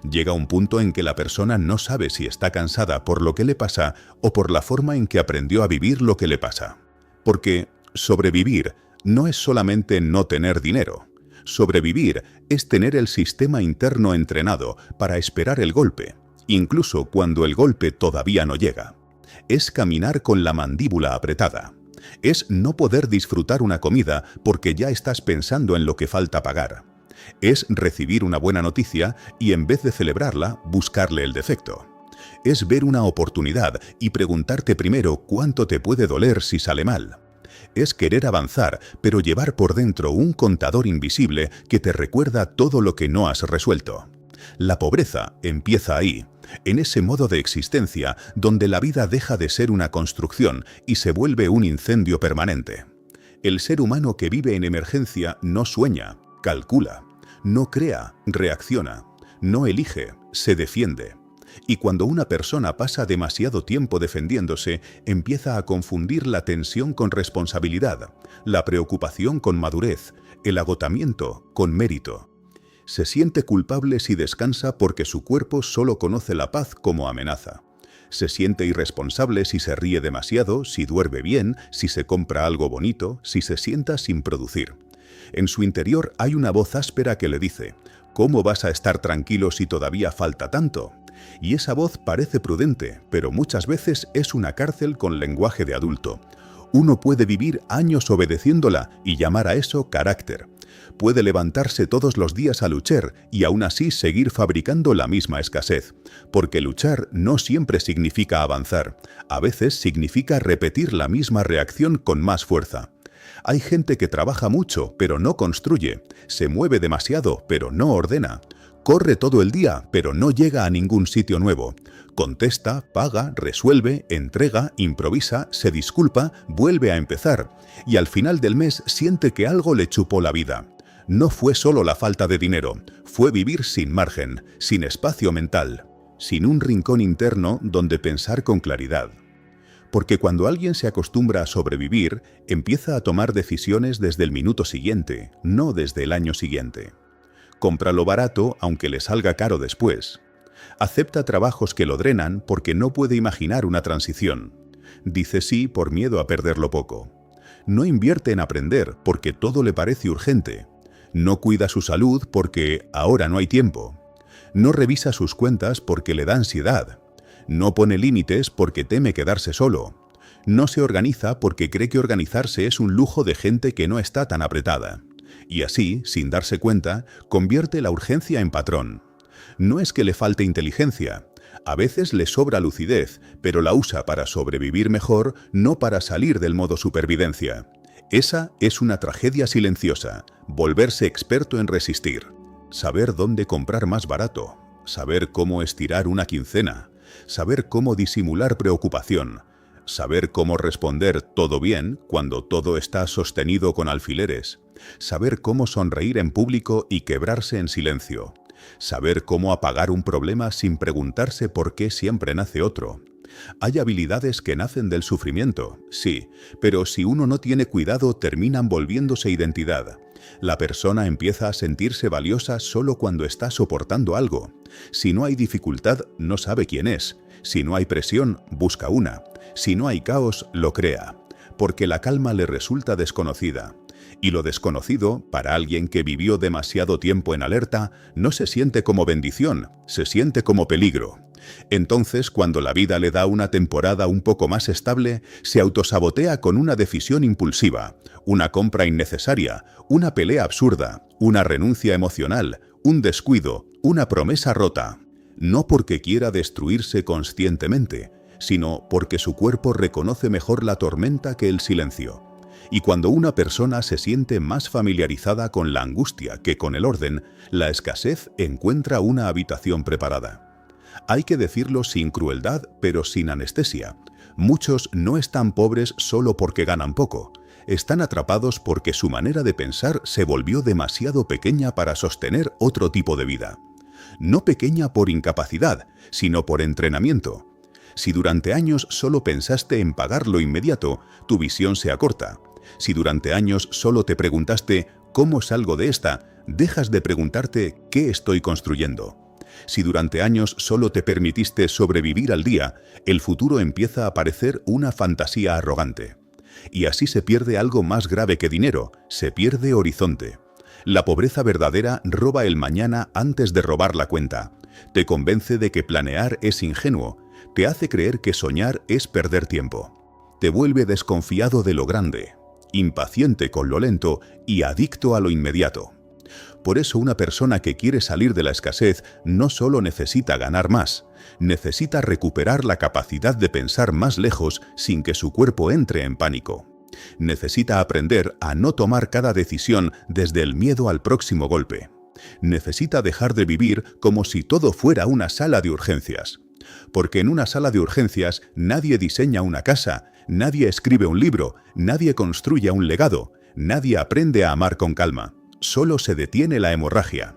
Llega un punto en que la persona no sabe si está cansada por lo que le pasa o por la forma en que aprendió a vivir lo que le pasa. Porque sobrevivir no es solamente no tener dinero. Sobrevivir es tener el sistema interno entrenado para esperar el golpe, incluso cuando el golpe todavía no llega. Es caminar con la mandíbula apretada. Es no poder disfrutar una comida porque ya estás pensando en lo que falta pagar. Es recibir una buena noticia y en vez de celebrarla, buscarle el defecto. Es ver una oportunidad y preguntarte primero cuánto te puede doler si sale mal. Es querer avanzar, pero llevar por dentro un contador invisible que te recuerda todo lo que no has resuelto. La pobreza empieza ahí, en ese modo de existencia donde la vida deja de ser una construcción y se vuelve un incendio permanente. El ser humano que vive en emergencia no sueña, calcula, no crea, reacciona, no elige, se defiende. Y cuando una persona pasa demasiado tiempo defendiéndose, empieza a confundir la tensión con responsabilidad, la preocupación con madurez, el agotamiento con mérito. Se siente culpable si descansa porque su cuerpo solo conoce la paz como amenaza. Se siente irresponsable si se ríe demasiado, si duerme bien, si se compra algo bonito, si se sienta sin producir. En su interior hay una voz áspera que le dice: ¿cómo vas a estar tranquilo si todavía falta tanto? Y esa voz parece prudente, pero muchas veces es una cárcel con lenguaje de adulto. Uno puede vivir años obedeciéndola y llamar a eso carácter. Puede levantarse todos los días a luchar y aún así seguir fabricando la misma escasez, porque luchar no siempre significa avanzar, a veces significa repetir la misma reacción con más fuerza. Hay gente que trabaja mucho, pero no construye, se mueve demasiado, pero no ordena, corre todo el día, pero no llega a ningún sitio nuevo. Contesta, paga, resuelve, entrega, improvisa, se disculpa, vuelve a empezar, y al final del mes siente que algo le chupó la vida. No fue solo la falta de dinero, fue vivir sin margen, sin espacio mental, sin un rincón interno donde pensar con claridad. Porque cuando alguien se acostumbra a sobrevivir, empieza a tomar decisiones desde el minuto siguiente, no desde el año siguiente. Compra lo barato aunque le salga caro después. Acepta trabajos que lo drenan porque no puede imaginar una transición. Dice sí por miedo a perderlo poco. No invierte en aprender porque todo le parece urgente. No cuida su salud porque ahora no hay tiempo. No revisa sus cuentas porque le da ansiedad. No pone límites porque teme quedarse solo. No se organiza porque cree que organizarse es un lujo de gente que no está tan apretada. Y así, sin darse cuenta, convierte la urgencia en patrón. No es que le falte inteligencia. A veces le sobra lucidez, pero la usa para sobrevivir mejor, no para salir del modo supervivencia. Esa es una tragedia silenciosa, volverse experto en resistir. Saber dónde comprar más barato, saber cómo estirar una quincena, saber cómo disimular preocupación, saber cómo responder todo bien cuando todo está sostenido con alfileres, saber cómo sonreír en público y quebrarse en silencio, saber cómo apagar un problema sin preguntarse por qué siempre nace otro. Hay habilidades que nacen del sufrimiento, sí, pero si uno no tiene cuidado terminan volviéndose identidad. La persona empieza a sentirse valiosa solo cuando está soportando algo. Si no hay dificultad, no sabe quién es. Si no hay presión, busca una. Si no hay caos, lo crea. Porque la calma le resulta desconocida. Y lo desconocido, para alguien que vivió demasiado tiempo en alerta, no se siente como bendición, se siente como peligro. Entonces, cuando la vida le da una temporada un poco más estable, se autosabotea con una decisión impulsiva, una compra innecesaria, una pelea absurda, una renuncia emocional, un descuido, una promesa rota. No porque quiera destruirse conscientemente, sino porque su cuerpo reconoce mejor la tormenta que el silencio. Y cuando una persona se siente más familiarizada con la angustia que con el orden, la escasez encuentra una habitación preparada. Hay que decirlo sin crueldad, pero sin anestesia. Muchos no están pobres solo porque ganan poco. Están atrapados porque su manera de pensar se volvió demasiado pequeña para sostener otro tipo de vida. No pequeña por incapacidad, sino por entrenamiento. Si durante años solo pensaste en pagar lo inmediato, tu visión se acorta. Si durante años solo te preguntaste ¿cómo salgo de esta?, dejas de preguntarte ¿qué estoy construyendo? Si durante años solo te permitiste sobrevivir al día, el futuro empieza a parecer una fantasía arrogante. Y así se pierde algo más grave que dinero, se pierde horizonte. La pobreza verdadera roba el mañana antes de robar la cuenta. Te convence de que planear es ingenuo, te hace creer que soñar es perder tiempo. Te vuelve desconfiado de lo grande, impaciente con lo lento y adicto a lo inmediato. Por eso una persona que quiere salir de la escasez no solo necesita ganar más, necesita recuperar la capacidad de pensar más lejos sin que su cuerpo entre en pánico. Necesita aprender a no tomar cada decisión desde el miedo al próximo golpe. Necesita dejar de vivir como si todo fuera una sala de urgencias. Porque en una sala de urgencias nadie diseña una casa, nadie escribe un libro, nadie construye un legado, nadie aprende a amar con calma. Solo se detiene la hemorragia.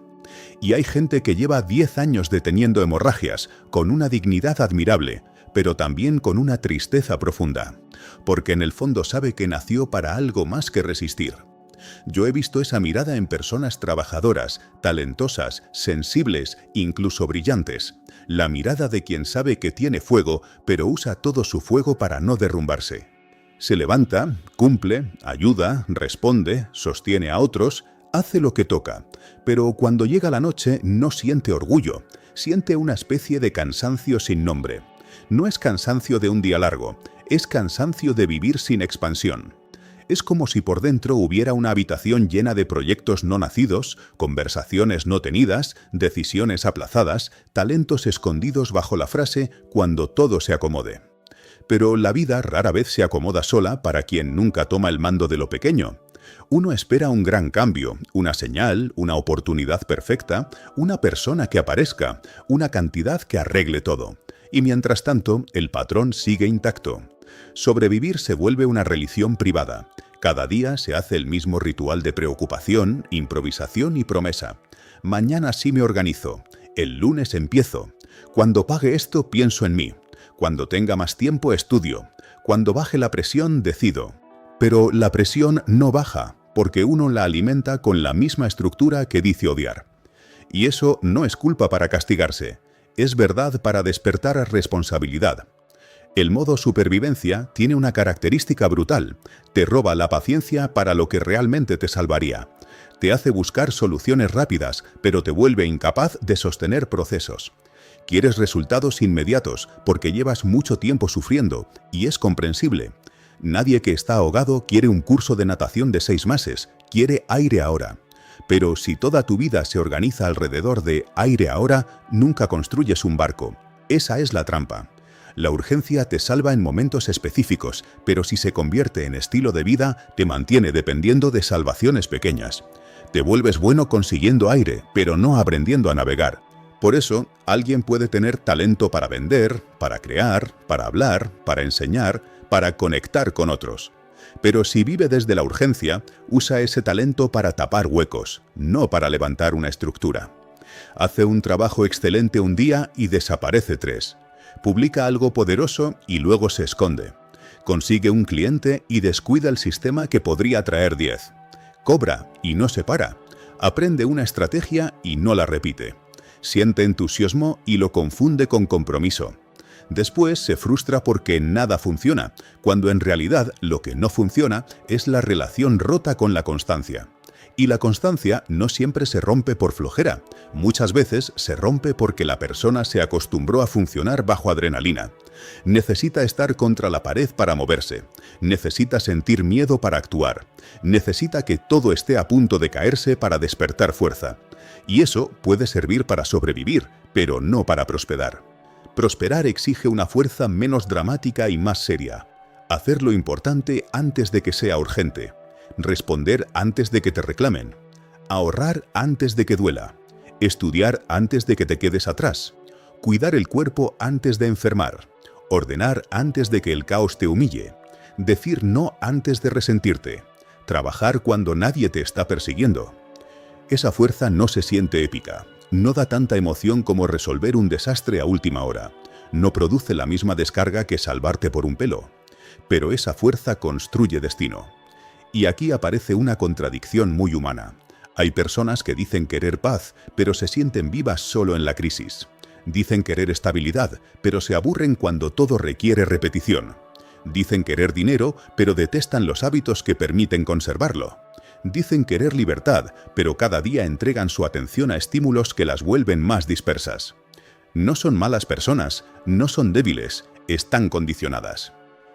Y hay gente que lleva 10 años deteniendo hemorragias, con una dignidad admirable, pero también con una tristeza profunda, porque en el fondo sabe que nació para algo más que resistir. Yo he visto esa mirada en personas trabajadoras, talentosas, sensibles, incluso brillantes. La mirada de quien sabe que tiene fuego, pero usa todo su fuego para no derrumbarse. Se levanta, cumple, ayuda, responde, sostiene a otros, hace lo que toca, pero cuando llega la noche no siente orgullo, siente una especie de cansancio sin nombre. No es cansancio de un día largo, Es cansancio de vivir sin expansión. Es como si por dentro hubiera una habitación llena de proyectos no nacidos, conversaciones no tenidas, decisiones aplazadas, talentos escondidos bajo la frase «cuando todo se acomode». Pero la vida rara vez se acomoda sola para quien nunca toma el mando de lo pequeño. Uno espera un gran cambio, una señal, una oportunidad perfecta, una persona que aparezca, una cantidad que arregle todo. Y mientras tanto, el patrón sigue intacto. Sobrevivir se vuelve una religión privada. Cada día se hace el mismo ritual de preocupación, improvisación y promesa. Mañana sí me organizo. El lunes empiezo. Cuando pague esto, pienso en mí. Cuando tenga más tiempo, estudio. Cuando baje la presión, decido. Pero la presión no baja, porque uno la alimenta con la misma estructura que dice odiar. Y eso no es culpa para castigarse. Es verdad para despertar responsabilidad. El modo supervivencia tiene una característica brutal. Te roba la paciencia para lo que realmente te salvaría. Te hace buscar soluciones rápidas, pero te vuelve incapaz de sostener procesos. Quieres resultados inmediatos porque llevas mucho tiempo sufriendo, y es comprensible. Nadie que está ahogado quiere un curso de natación de 6 meses, quiere aire ahora. Pero si toda tu vida se organiza alrededor de aire ahora, nunca construyes un barco. Esa es la trampa. La urgencia te salva en momentos específicos, pero si se convierte en estilo de vida, te mantiene dependiendo de salvaciones pequeñas. Te vuelves bueno consiguiendo aire, pero no aprendiendo a navegar. Por eso, alguien puede tener talento para vender, para crear, para hablar, para enseñar, para conectar con otros. Pero si vive desde la urgencia, usa ese talento para tapar huecos, no para levantar una estructura. Hace un trabajo excelente un día y desaparece 3. Publica algo poderoso y luego se esconde. Consigue un cliente y descuida el sistema que podría traer 10. Cobra y no se para. Aprende una estrategia y no la repite. Siente entusiasmo y lo confunde con compromiso. Después se frustra porque nada funciona, cuando en realidad lo que no funciona es la relación rota con la constancia. Y la constancia no siempre se rompe por flojera, muchas veces se rompe porque la persona se acostumbró a funcionar bajo adrenalina. Necesita estar contra la pared para moverse, necesita sentir miedo para actuar, necesita que todo esté a punto de caerse para despertar fuerza. Y eso puede servir para sobrevivir, pero no para prosperar. Prosperar exige una fuerza menos dramática y más seria. Hacer lo importante antes de que sea urgente. Responder antes de que te reclamen. Ahorrar antes de que duela. Estudiar antes de que te quedes atrás. Cuidar el cuerpo antes de enfermar. Ordenar antes de que el caos te humille. Decir no antes de resentirte. Trabajar cuando nadie te está persiguiendo. Esa fuerza no se siente épica. No da tanta emoción como resolver un desastre a última hora. No produce la misma descarga que salvarte por un pelo. Pero esa fuerza construye destino. Y aquí aparece una contradicción muy humana. Hay personas que dicen querer paz, pero se sienten vivas solo en la crisis. Dicen querer estabilidad, pero se aburren cuando todo requiere repetición. Dicen querer dinero, pero detestan los hábitos que permiten conservarlo. Dicen querer libertad, pero cada día entregan su atención a estímulos que las vuelven más dispersas. No son malas personas, no son débiles, están condicionadas.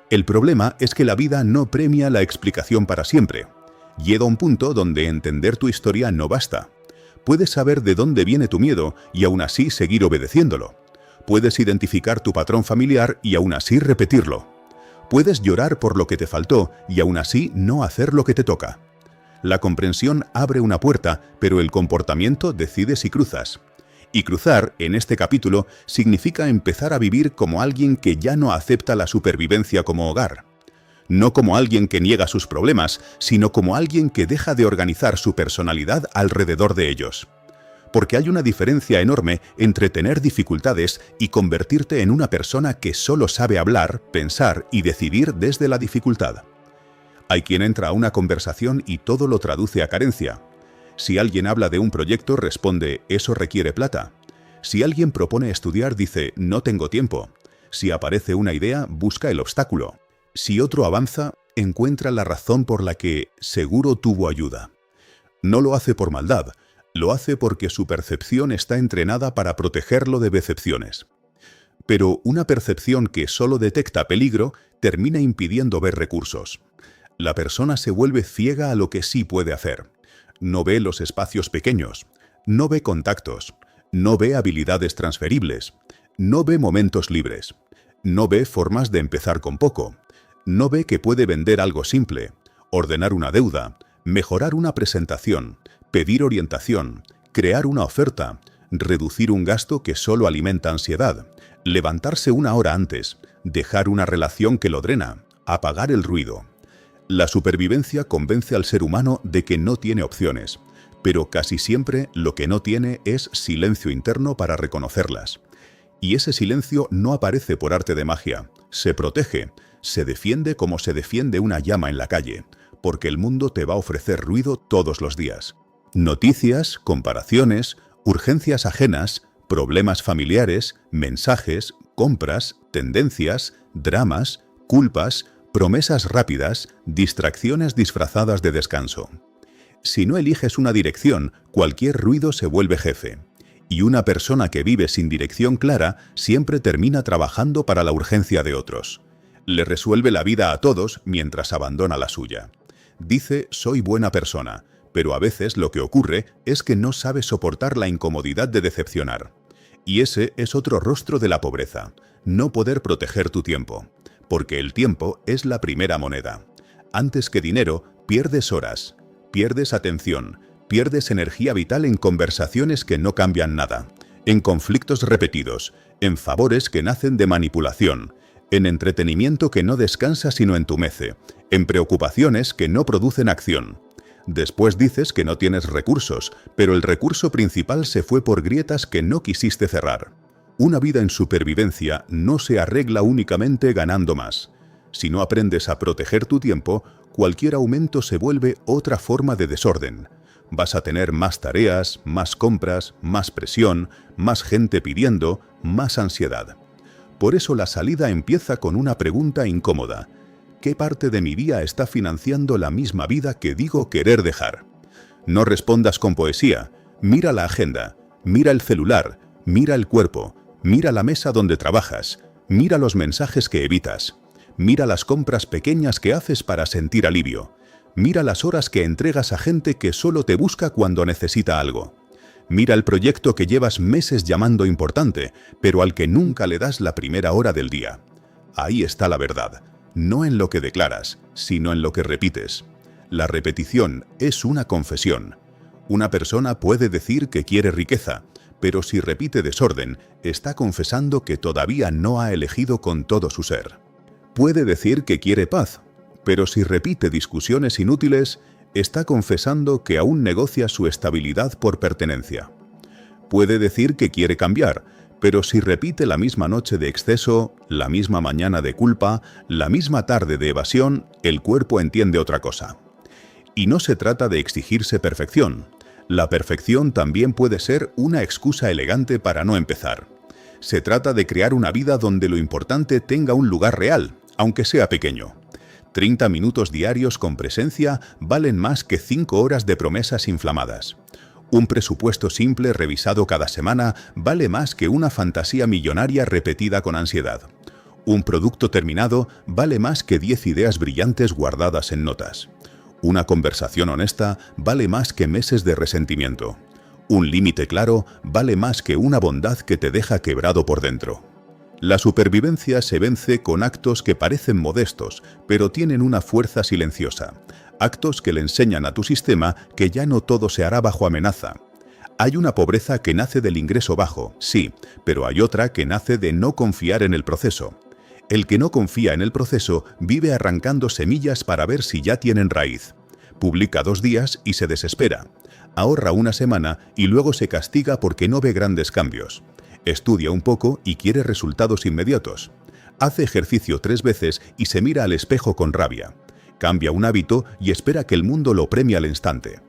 El problema es que la vida no premia la explicación para siempre. Llega un punto donde entender tu historia no basta. Puedes saber de dónde viene tu miedo y aún así seguir obedeciéndolo. Puedes identificar tu patrón familiar y aún así repetirlo. Puedes llorar por lo que te faltó y aún así no hacer lo que te toca. La comprensión abre una puerta, pero el comportamiento decide si cruzas. Y cruzar, en este capítulo, significa empezar a vivir como alguien que ya no acepta la supervivencia como hogar. No como alguien que niega sus problemas, sino como alguien que deja de organizar su personalidad alrededor de ellos. Porque hay una diferencia enorme entre tener dificultades y convertirte en una persona que solo sabe hablar, pensar y decidir desde la dificultad. Hay quien entra a una conversación y todo lo traduce a carencia. Si alguien habla de un proyecto, responde, eso requiere plata. Si alguien propone estudiar, dice, no tengo tiempo. Si aparece una idea, busca el obstáculo. Si otro avanza, encuentra la razón por la que seguro tuvo ayuda. No lo hace por maldad, lo hace porque su percepción está entrenada para protegerlo de decepciones. Pero una percepción que solo detecta peligro termina impidiendo ver recursos. La persona se vuelve ciega a lo que sí puede hacer. No ve los espacios pequeños, no ve contactos, no ve habilidades transferibles, no ve momentos libres, no ve formas de empezar con poco, no ve que puede vender algo simple, ordenar una deuda, mejorar una presentación, pedir orientación, crear una oferta, reducir un gasto que solo alimenta ansiedad, levantarse una hora antes, dejar una relación que lo drena, apagar el ruido. La supervivencia convence al ser humano de que no tiene opciones, pero casi siempre lo que no tiene es silencio interno para reconocerlas. Y ese silencio no aparece por arte de magia, se protege, se defiende como se defiende una llama en la calle, porque el mundo te va a ofrecer ruido todos los días. Noticias, comparaciones, urgencias ajenas, problemas familiares, mensajes, compras, tendencias, dramas, culpas, promesas rápidas, distracciones disfrazadas de descanso. Si no eliges una dirección, cualquier ruido se vuelve jefe. Y una persona que vive sin dirección clara siempre termina trabajando para la urgencia de otros. Le resuelve la vida a todos mientras abandona la suya. Dice, soy buena persona, pero a veces lo que ocurre es que no sabe soportar la incomodidad de decepcionar. Y ese es otro rostro de la pobreza, no poder proteger tu tiempo. Porque el tiempo es la primera moneda. Antes que dinero, pierdes horas, pierdes atención, pierdes energía vital en conversaciones que no cambian nada, en conflictos repetidos, en favores que nacen de manipulación, en entretenimiento que no descansa sino entumece, en preocupaciones que no producen acción. Después dices que no tienes recursos, pero el recurso principal se fue por grietas que no quisiste cerrar. Una vida en supervivencia no se arregla únicamente ganando más. Si no aprendes a proteger tu tiempo, cualquier aumento se vuelve otra forma de desorden. Vas a tener más tareas, más compras, más presión, más gente pidiendo, más ansiedad. Por eso la salida empieza con una pregunta incómoda. ¿Qué parte de mi día está financiando la misma vida que digo querer dejar? No respondas con poesía. Mira la agenda, mira el celular, mira el cuerpo, mira la mesa donde trabajas, mira los mensajes que evitas, mira las compras pequeñas que haces para sentir alivio, mira las horas que entregas a gente que solo te busca cuando necesita algo. Mira el proyecto que llevas meses llamando importante, pero al que nunca le das la primera hora del día. Ahí está la verdad, no en lo que declaras, sino en lo que repites. La repetición es una confesión. Una persona puede decir que quiere riqueza, pero si repite desorden, está confesando que todavía no ha elegido con todo su ser. Puede decir que quiere paz, pero si repite discusiones inútiles, está confesando que aún negocia su estabilidad por pertenencia. Puede decir que quiere cambiar, pero si repite la misma noche de exceso, la misma mañana de culpa, la misma tarde de evasión, el cuerpo entiende otra cosa. Y no se trata de exigirse perfección. La perfección también puede ser una excusa elegante para no empezar. Se trata de crear una vida donde lo importante tenga un lugar real, aunque sea pequeño. 30 minutos diarios con presencia valen más que 5 horas de promesas inflamadas. Un presupuesto simple revisado cada semana vale más que una fantasía millonaria repetida con ansiedad. Un producto terminado vale más que 10 ideas brillantes guardadas en notas. Una conversación honesta vale más que meses de resentimiento. Un límite claro vale más que una bondad que te deja quebrado por dentro. La supervivencia se vence con actos que parecen modestos, pero tienen una fuerza silenciosa. Actos que le enseñan a tu sistema que ya no todo se hará bajo amenaza. Hay una pobreza que nace del ingreso bajo, sí, pero hay otra que nace de no confiar en el proceso. El que no confía en el proceso vive arrancando semillas para ver si ya tienen raíz. Publica 2 días y se desespera. Ahorra una semana y luego se castiga porque no ve grandes cambios. Estudia un poco y quiere resultados inmediatos. Hace ejercicio 3 veces y se mira al espejo con rabia. Cambia un hábito y espera que el mundo lo premie al instante.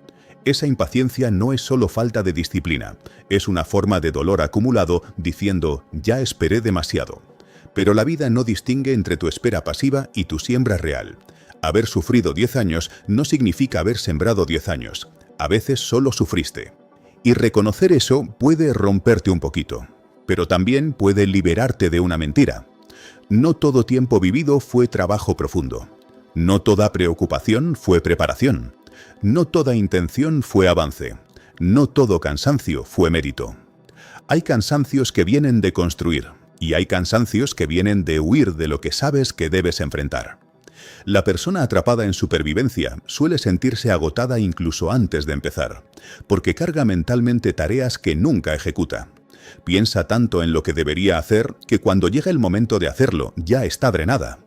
Esa impaciencia no es solo falta de disciplina, es una forma de dolor acumulado diciendo, ya esperé demasiado. Pero la vida no distingue entre tu espera pasiva y tu siembra real. Haber sufrido 10 años no significa haber sembrado 10 años. A veces solo sufriste. Y reconocer eso puede romperte un poquito. pero también puede liberarte de una mentira. No todo tiempo vivido fue trabajo profundo. No toda preocupación fue preparación. No toda intención fue avance. No todo cansancio fue mérito. Hay cansancios que vienen de construir y hay cansancios que vienen de huir de lo que sabes que debes enfrentar. La persona atrapada en supervivencia suele sentirse agotada incluso antes de empezar, porque carga mentalmente tareas que nunca ejecuta. Piensa tanto en lo que debería hacer que cuando llega el momento de hacerlo ya está drenada.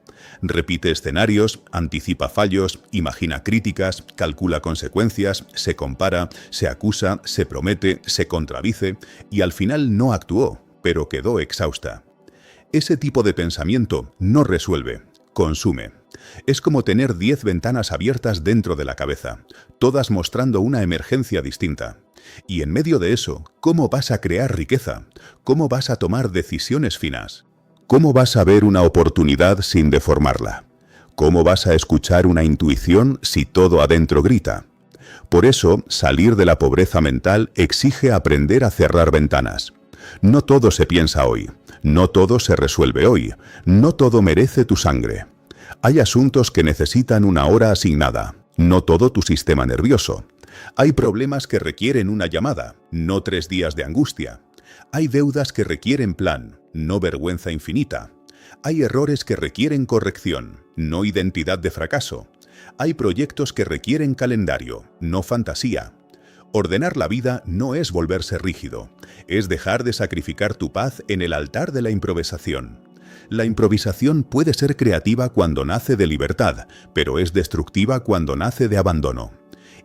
Repite escenarios, anticipa fallos, imagina críticas, calcula consecuencias, se compara, se acusa, se promete, se contradice y al final no actuó, pero quedó exhausta. Ese tipo de pensamiento no resuelve, consume. Es como tener 10 ventanas abiertas dentro de la cabeza, todas mostrando una emergencia distinta. Y en medio de eso, ¿cómo vas a crear riqueza? ¿Cómo vas a tomar decisiones finas? ¿Cómo vas a ver una oportunidad sin deformarla? ¿Cómo vas a escuchar una intuición si todo adentro grita? Por eso, salir de la pobreza mental exige aprender a cerrar ventanas. No todo se piensa hoy, no todo se resuelve hoy, no todo merece tu sangre. Hay asuntos que necesitan una hora asignada, no todo tu sistema nervioso. Hay problemas que requieren una llamada, no 3 días de angustia. Hay deudas que requieren plan, no vergüenza infinita. Hay errores que requieren corrección, no identidad de fracaso. Hay proyectos que requieren calendario, no fantasía. Ordenar la vida no es volverse rígido, es dejar de sacrificar tu paz en el altar de la improvisación. La improvisación puede ser creativa cuando nace de libertad, pero es destructiva cuando nace de abandono.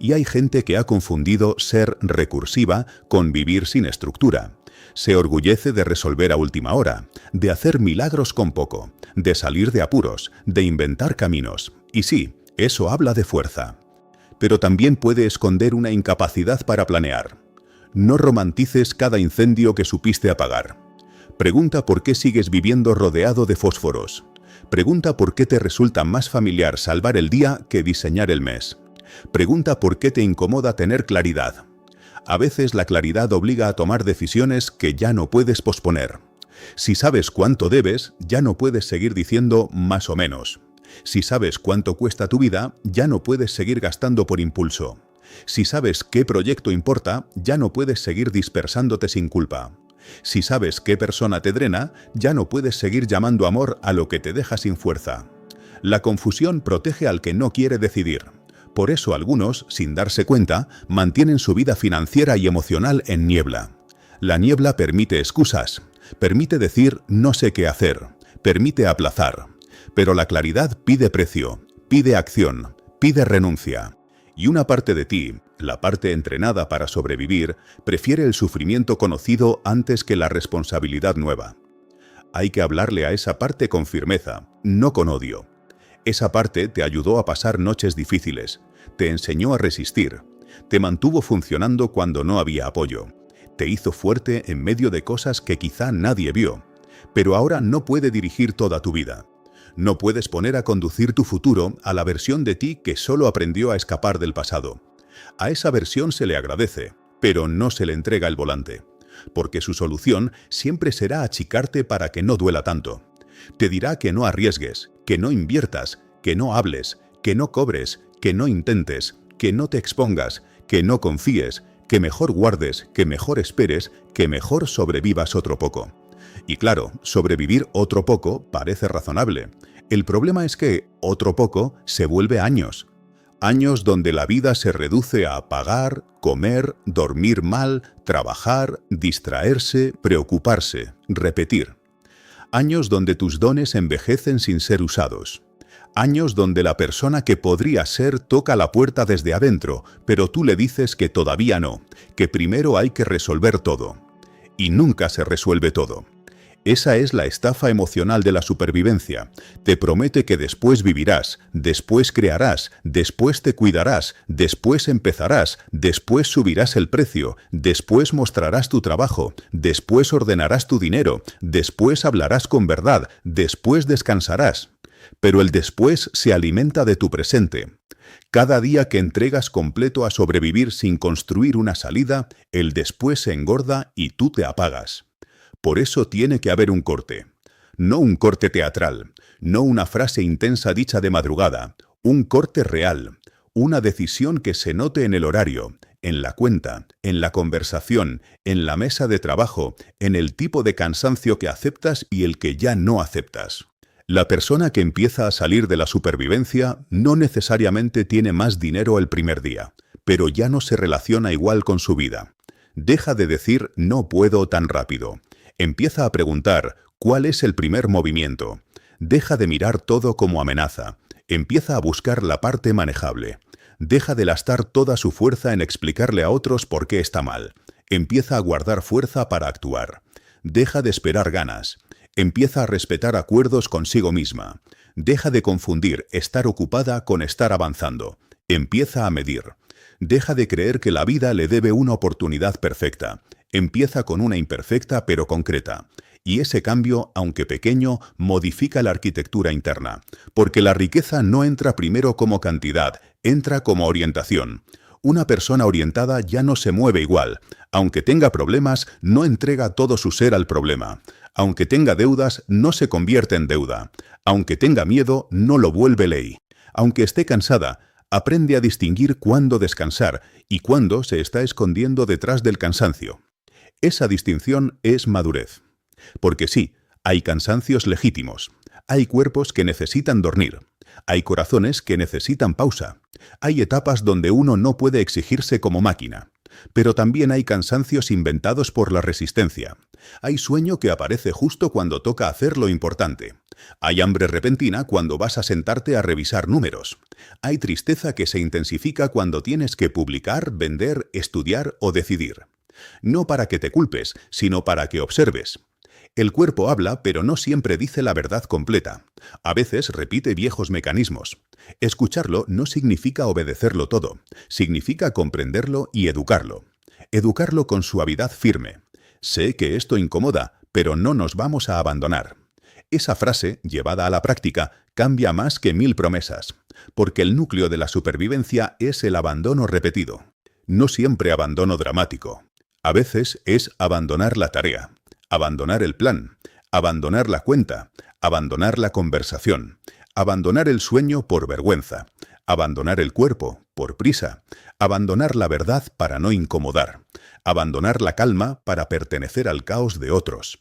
Y hay gente que ha confundido ser recursiva con vivir sin estructura. Se orgullece de resolver a última hora, de hacer milagros con poco, de salir de apuros, de inventar caminos. Y sí, eso habla de fuerza. Pero también puede esconder una incapacidad para planear. No romantices cada incendio que supiste apagar. Pregunta por qué sigues viviendo rodeado de fósforos. Pregunta por qué te resulta más familiar salvar el día que diseñar el mes. Pregunta por qué te incomoda tener claridad. A veces la claridad obliga a tomar decisiones que ya no puedes posponer. Si sabes cuánto debes, ya no puedes seguir diciendo más o menos. Si sabes cuánto cuesta tu vida, ya no puedes seguir gastando por impulso. Si sabes qué proyecto importa, ya no puedes seguir dispersándote sin culpa. Si sabes qué persona te drena, ya no puedes seguir llamando amor a lo que te deja sin fuerza. La confusión protege al que no quiere decidir. Por eso algunos, sin darse cuenta, mantienen su vida financiera y emocional en niebla. La niebla permite excusas, permite decir no sé qué hacer, permite aplazar. Pero la claridad pide precio, pide acción, pide renuncia. Y una parte de ti, la parte entrenada para sobrevivir, prefiere el sufrimiento conocido antes que la responsabilidad nueva. Hay que hablarle a esa parte con firmeza, no con odio. Esa parte te ayudó a pasar noches difíciles, te enseñó a resistir, te mantuvo funcionando cuando no había apoyo, te hizo fuerte en medio de cosas que quizá nadie vio, pero ahora no puede dirigir toda tu vida. No puedes poner a conducir tu futuro a la versión de ti que solo aprendió a escapar del pasado. A esa versión se le agradece, pero no se le entrega el volante, porque su solución siempre será achicarte para que no duela tanto. Te dirá que no arriesgues, que no inviertas, que no hables, que no cobres, que no intentes, que no te expongas, que no confíes, que mejor guardes, que mejor esperes, que mejor sobrevivas otro poco. Y claro, sobrevivir otro poco parece razonable. El problema es que otro poco se vuelve años. Años donde la vida se reduce a pagar, comer, dormir mal, trabajar, distraerse, preocuparse, repetir. Años donde tus dones envejecen sin ser usados. Años donde la persona que podría ser toca la puerta desde adentro, pero tú le dices que todavía no, que primero hay que resolver todo. Y nunca se resuelve todo. Esa es la estafa emocional de la supervivencia. Te promete que después vivirás, después crearás, después te cuidarás, después empezarás, después subirás el precio, después mostrarás tu trabajo, después ordenarás tu dinero, después hablarás con verdad, después descansarás. Pero el después se alimenta de tu presente. Cada día que entregas completo a sobrevivir sin construir una salida, el después se engorda y tú te apagas. Por eso tiene que haber un corte. No un corte teatral, no una frase intensa dicha de madrugada, un corte real, una decisión que se note en el horario, en la cuenta, en la conversación, en la mesa de trabajo, en el tipo de cansancio que aceptas y el que ya no aceptas. La persona que empieza a salir de la supervivencia no necesariamente tiene más dinero el primer día, pero ya no se relaciona igual con su vida. Deja de decir no puedo tan rápido. Empieza a preguntar ¿cuál es el primer movimiento? Deja de mirar todo como amenaza. Empieza a buscar la parte manejable. Deja de gastar toda su fuerza en explicarle a otros por qué está mal. Empieza a guardar fuerza para actuar. Deja de esperar ganas. Empieza a respetar acuerdos consigo misma. Deja de confundir estar ocupada con estar avanzando. Empieza a medir. Deja de creer que la vida le debe una oportunidad perfecta. Empieza con una imperfecta pero concreta. Y ese cambio, aunque pequeño, modifica la arquitectura interna. Porque la riqueza no entra primero como cantidad, entra como orientación. Una persona orientada ya no se mueve igual. Aunque tenga problemas, no entrega todo su ser al problema. Aunque tenga deudas, no se convierte en deuda. Aunque tenga miedo, no lo vuelve ley. Aunque esté cansada, aprende a distinguir cuándo descansar y cuándo se está escondiendo detrás del cansancio. Esa distinción es madurez. Porque sí, hay cansancios legítimos. Hay cuerpos que necesitan dormir. Hay corazones que necesitan pausa. Hay etapas donde uno no puede exigirse como máquina. Pero también hay cansancios inventados por la resistencia. Hay sueño que aparece justo cuando toca hacer lo importante. Hay hambre repentina cuando vas a sentarte a revisar números. Hay tristeza que se intensifica cuando tienes que publicar, vender, estudiar o decidir. No para que te culpes, sino para que observes. El cuerpo habla, pero no siempre dice la verdad completa. A veces repite viejos mecanismos. Escucharlo no significa obedecerlo todo. Significa comprenderlo y educarlo. Educarlo con suavidad firme. Sé que esto incomoda, pero no nos vamos a abandonar. Esa frase, llevada a la práctica, cambia más que 1000 promesas. Porque el núcleo de la supervivencia es el abandono repetido. No siempre abandono dramático. A veces es abandonar la tarea. Abandonar el plan, abandonar la cuenta, abandonar la conversación, abandonar el sueño por vergüenza, abandonar el cuerpo por prisa, abandonar la verdad para no incomodar, abandonar la calma para pertenecer al caos de otros.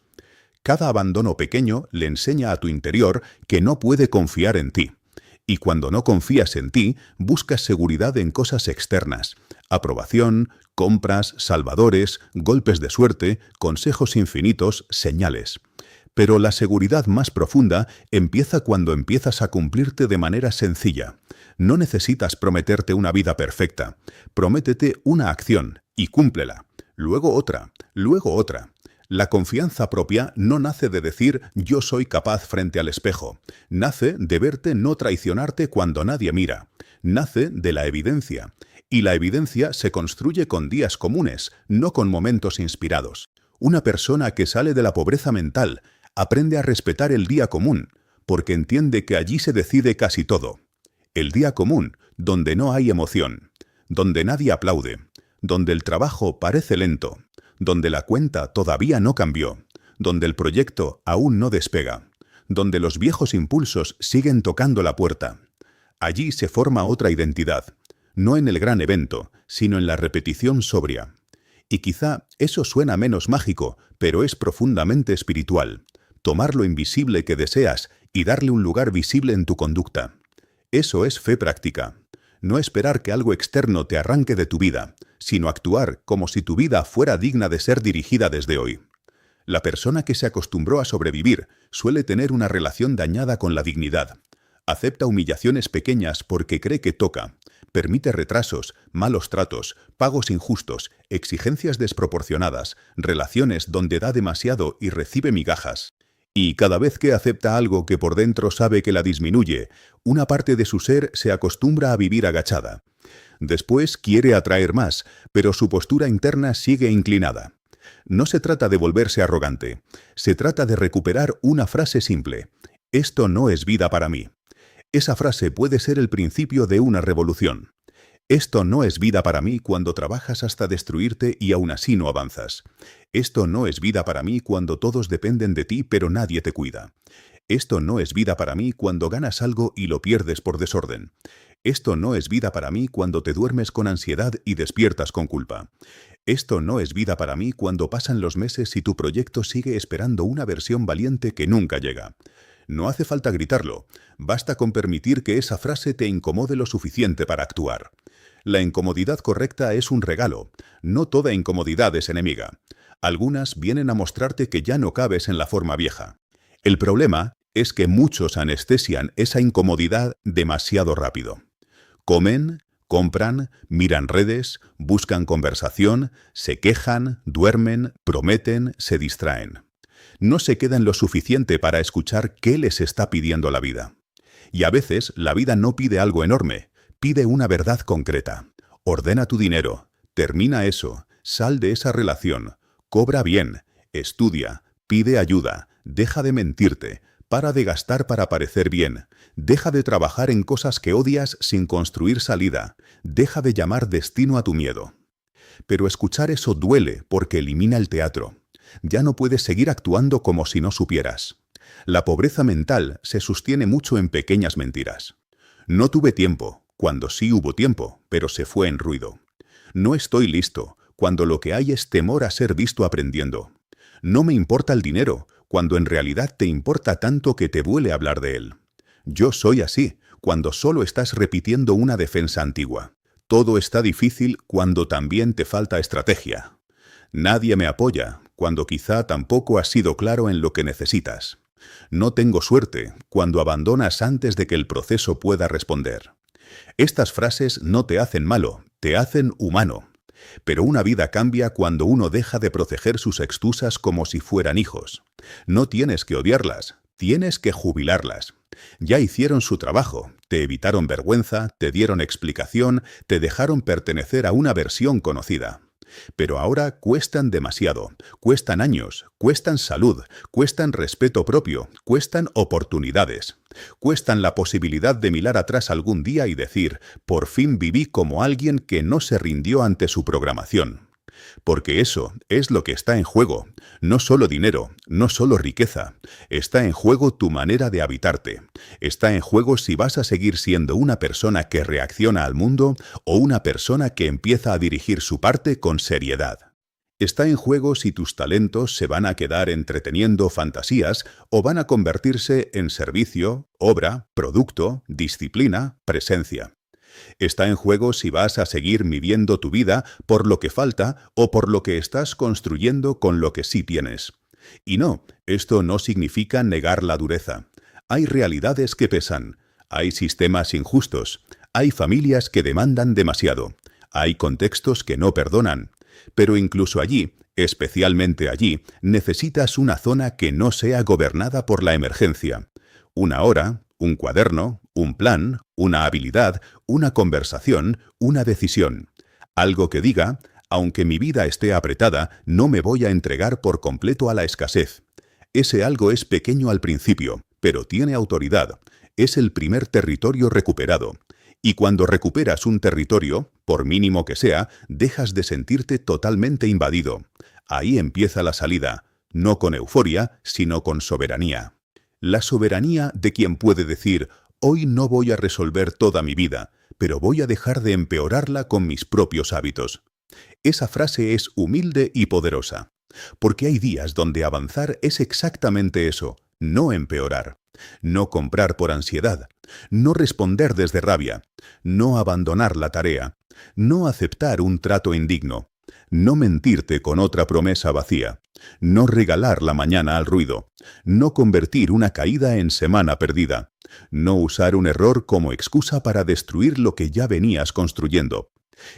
Cada abandono pequeño le enseña a tu interior que no puede confiar en ti. Y cuando no confías en ti, buscas seguridad en cosas externas. Aprobación, compras, salvadores, golpes de suerte, consejos infinitos, señales. Pero la seguridad más profunda empieza cuando empiezas a cumplirte de manera sencilla. No necesitas prometerte una vida perfecta. Prométete una acción y cúmplela. Luego otra, luego otra. La confianza propia no nace de decir yo soy capaz frente al espejo. Nace de verte no traicionarte cuando nadie mira. Nace de la evidencia. Y la evidencia se construye con días comunes, no con momentos inspirados. Una persona que sale de la pobreza mental aprende a respetar el día común, porque entiende que allí se decide casi todo. El día común, donde no hay emoción, donde nadie aplaude, donde el trabajo parece lento, donde la cuenta todavía no cambió, donde el proyecto aún no despega, donde los viejos impulsos siguen tocando la puerta. Allí se forma otra identidad, no en el gran evento, sino en la repetición sobria. Y quizá eso suena menos mágico, pero es profundamente espiritual. Tomar lo invisible que deseas y darle un lugar visible en tu conducta. Eso es fe práctica. No esperar que algo externo te arranque de tu vida, sino actuar como si tu vida fuera digna de ser dirigida desde hoy. La persona que se acostumbró a sobrevivir suele tener una relación dañada con la dignidad. Acepta humillaciones pequeñas porque cree que toca. Permite retrasos, malos tratos, pagos injustos, exigencias desproporcionadas, relaciones donde da demasiado y recibe migajas. Y cada vez que acepta algo que por dentro sabe que la disminuye, una parte de su ser se acostumbra a vivir agachada. Después quiere atraer más, pero su postura interna sigue inclinada. No se trata de volverse arrogante, se trata de recuperar una frase simple. Esto no es vida para mí. Esa frase puede ser el principio de una revolución. Esto no es vida para mí cuando trabajas hasta destruirte y aún así no avanzas. Esto no es vida para mí cuando todos dependen de ti pero nadie te cuida. Esto no es vida para mí cuando ganas algo y lo pierdes por desorden. Esto no es vida para mí cuando te duermes con ansiedad y despiertas con culpa. Esto no es vida para mí cuando pasan los meses y tu proyecto sigue esperando una versión valiente que nunca llega. No hace falta gritarlo, basta con permitir que esa frase te incomode lo suficiente para actuar. La incomodidad correcta es un regalo, no toda incomodidad es enemiga. Algunas vienen a mostrarte que ya no cabes en la forma vieja. El problema es que muchos anestesian esa incomodidad demasiado rápido. Comen, compran, miran redes, buscan conversación, se quejan, duermen, prometen, se distraen. No se quedan lo suficiente para escuchar qué les está pidiendo la vida. Y a veces la vida no pide algo enorme, pide una verdad concreta. Ordena tu dinero, termina eso, sal de esa relación, cobra bien, estudia, pide ayuda, deja de mentirte, para de gastar para parecer bien, deja de trabajar en cosas que odias sin construir salida, deja de llamar destino a tu miedo. Pero escuchar eso duele porque elimina el teatro. Ya no puedes seguir actuando como si no supieras. La pobreza mental se sostiene mucho en pequeñas mentiras. No tuve tiempo, cuando sí hubo tiempo, pero se fue en ruido. No estoy listo, cuando lo que hay es temor a ser visto aprendiendo. No me importa el dinero, cuando en realidad te importa tanto que te duele hablar de él. Yo soy así, cuando solo estás repitiendo una defensa antigua. Todo está difícil cuando también te falta estrategia. Nadie me apoya, cuando quizá tampoco has sido claro en lo que necesitas. No tengo suerte, cuando abandonas antes de que el proceso pueda responder. Estas frases no te hacen malo, te hacen humano. Pero una vida cambia cuando uno deja de proteger sus excusas como si fueran hijos. No tienes que odiarlas, tienes que jubilarlas. Ya hicieron su trabajo, te evitaron vergüenza, te dieron explicación, te dejaron pertenecer a una versión conocida. Pero ahora cuestan demasiado, cuestan años, cuestan salud, cuestan respeto propio, cuestan oportunidades. Cuestan la posibilidad de mirar atrás algún día y decir, por fin viví como alguien que no se rindió ante su programación. Porque eso es lo que está en juego, no solo dinero, no solo riqueza. Está en juego tu manera de habitarte. Está en juego si vas a seguir siendo una persona que reacciona al mundo o una persona que empieza a dirigir su parte con seriedad. Está en juego si tus talentos se van a quedar entreteniendo fantasías o van a convertirse en servicio, obra, producto, disciplina, presencia. Está en juego si vas a seguir viviendo tu vida por lo que falta o por lo que estás construyendo con lo que sí tienes. Y no, esto no significa negar la dureza. Hay realidades que pesan, hay sistemas injustos, hay familias que demandan demasiado, hay contextos que no perdonan. Pero incluso allí, especialmente allí, necesitas una zona que no sea gobernada por la emergencia. Una hora, un cuaderno, un plan, una habilidad, una conversación, una decisión. Algo que diga, aunque mi vida esté apretada, no me voy a entregar por completo a la escasez. Ese algo es pequeño al principio, pero tiene autoridad. Es el primer territorio recuperado. Y cuando recuperas un territorio, por mínimo que sea, dejas de sentirte totalmente invadido. Ahí empieza la salida, no con euforia, sino con soberanía. La soberanía de quien puede decir, hoy no voy a resolver toda mi vida, pero voy a dejar de empeorarla con mis propios hábitos. Esa frase es humilde y poderosa, porque hay días donde avanzar es exactamente eso, no empeorar, no comprar por ansiedad, no responder desde rabia, no abandonar la tarea, no aceptar un trato indigno, no mentirte con otra promesa vacía, no regalar la mañana al ruido, no convertir una caída en semana perdida, no usar un error como excusa para destruir lo que ya venías construyendo.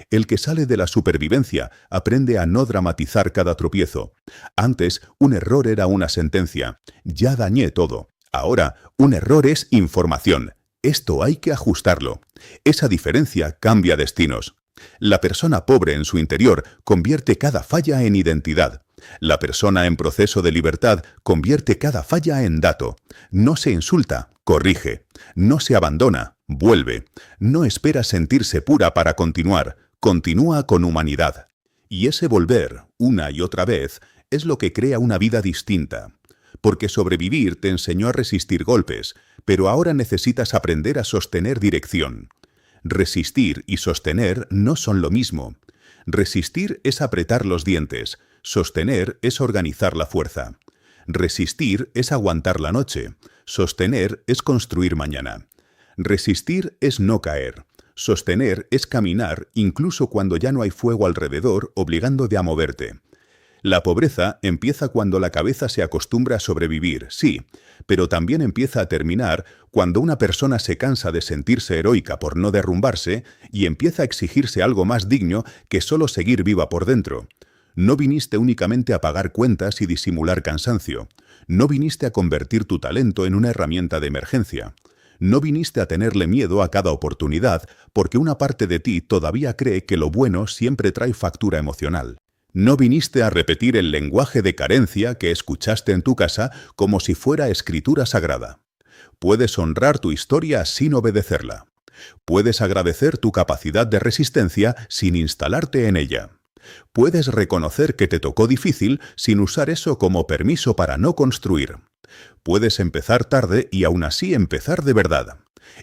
El que sale de la supervivencia aprende a no dramatizar cada tropiezo. Antes, un error era una sentencia. Ya dañé todo. Ahora, un error es información. Esto hay que ajustarlo. Esa diferencia cambia destinos. La persona pobre en su interior convierte cada falla en identidad. La persona en proceso de libertad convierte cada falla en dato. No se insulta, corrige. No se abandona, Vuelve. No espera sentirse pura para continuar. Continúa con humanidad. Y ese volver, una y otra vez, es lo que crea una vida distinta. Porque sobrevivir te enseñó a resistir golpes, pero ahora necesitas aprender a sostener dirección. Resistir y sostener no son lo mismo. Resistir es apretar los dientes, sostener es organizar la fuerza. Resistir es aguantar la noche, sostener es construir mañana. Resistir es no caer, sostener es caminar incluso cuando ya no hay fuego alrededor obligándote a moverte. La pobreza empieza cuando la cabeza se acostumbra a sobrevivir, sí, pero también empieza a terminar cuando una persona se cansa de sentirse heroica por no derrumbarse y empieza a exigirse algo más digno que solo seguir viva por dentro. No viniste únicamente a pagar cuentas y disimular cansancio. No viniste a convertir tu talento en una herramienta de emergencia. No viniste a tenerle miedo a cada oportunidad porque una parte de ti todavía cree que lo bueno siempre trae factura emocional. No viniste a repetir el lenguaje de carencia que escuchaste en tu casa como si fuera escritura sagrada. Puedes honrar tu historia sin obedecerla. Puedes agradecer tu capacidad de resistencia sin instalarte en ella. Puedes reconocer que te tocó difícil sin usar eso como permiso para no construir. Puedes empezar tarde y aún así empezar de verdad.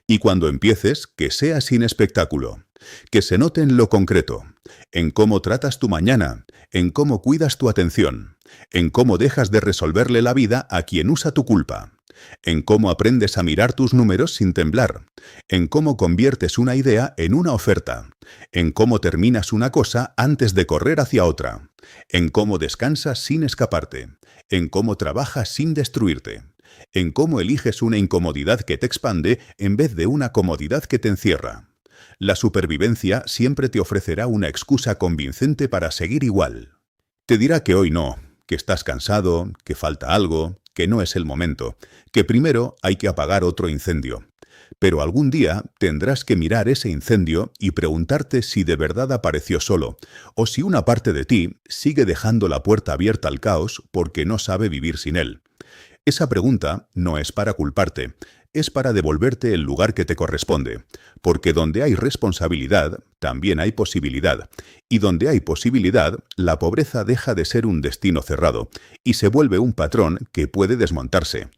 Y cuando empieces, que sea sin espectáculo. Que se note en lo concreto, en cómo tratas tu mañana, en cómo cuidas tu atención, en cómo dejas de resolverle la vida a quien usa tu culpa, en cómo aprendes a mirar tus números sin temblar, en cómo conviertes una idea en una oferta, en cómo terminas una cosa antes de correr hacia otra, en cómo descansas sin escaparte, en cómo trabajas sin destruirte, en cómo eliges una incomodidad que te expande en vez de una comodidad que te encierra. La supervivencia siempre te ofrecerá una excusa convincente para seguir igual. Te dirá que hoy no, que estás cansado, que falta algo, que no es el momento, que primero hay que apagar otro incendio. Pero algún día tendrás que mirar ese incendio y preguntarte si de verdad apareció solo, o si una parte de ti sigue dejando la puerta abierta al caos porque no sabe vivir sin él. Esa pregunta no es para culparte, es para devolverte el lugar que te corresponde, porque donde hay responsabilidad, también hay posibilidad, y donde hay posibilidad, la pobreza deja de ser un destino cerrado, y se vuelve un patrón que puede desmontarse.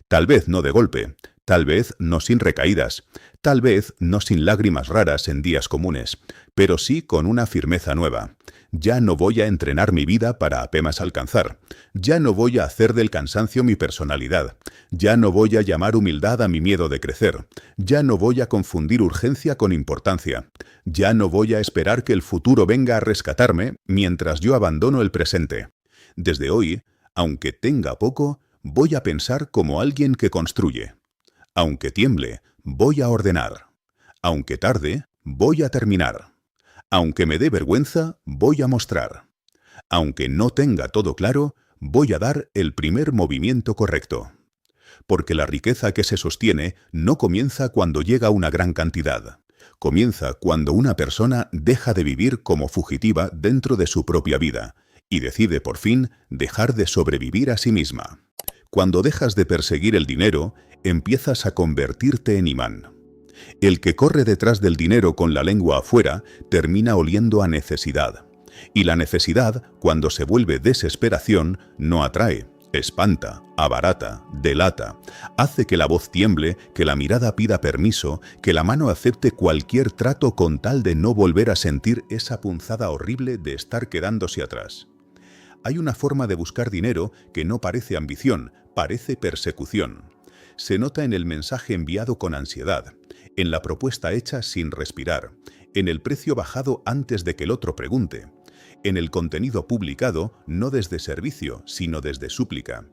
Tal vez no de golpe, tal vez no sin recaídas, tal vez no sin lágrimas raras en días comunes, pero sí con una firmeza nueva. Ya no voy a entrenar mi vida para apenas alcanzar. Ya no voy a hacer del cansancio mi personalidad. Ya no voy a llamar humildad a mi miedo de crecer. Ya no voy a confundir urgencia con importancia. Ya no voy a esperar que el futuro venga a rescatarme mientras yo abandono el presente. Desde hoy, aunque tenga poco, voy a pensar como alguien que construye. Aunque tiemble, voy a ordenar. Aunque tarde, voy a terminar. Aunque me dé vergüenza, voy a mostrar. Aunque no tenga todo claro, voy a dar el primer movimiento correcto. Porque la riqueza que se sostiene no comienza cuando llega una gran cantidad. Comienza cuando una persona deja de vivir como fugitiva dentro de su propia vida y decide por fin dejar de sobrevivir a sí misma. Cuando dejas de perseguir el dinero, empiezas a convertirte en imán. El que corre detrás del dinero con la lengua afuera termina oliendo a necesidad. Y la necesidad, cuando se vuelve desesperación, no atrae, espanta, abarata, delata, hace que la voz tiemble, que la mirada pida permiso, que la mano acepte cualquier trato con tal de no volver a sentir esa punzada horrible de estar quedándose atrás. Hay una forma de buscar dinero que no parece ambición, parece persecución. Se nota en el mensaje enviado con ansiedad, en la propuesta hecha sin respirar, en el precio bajado antes de que el otro pregunte, en el contenido publicado no desde servicio, sino desde súplica,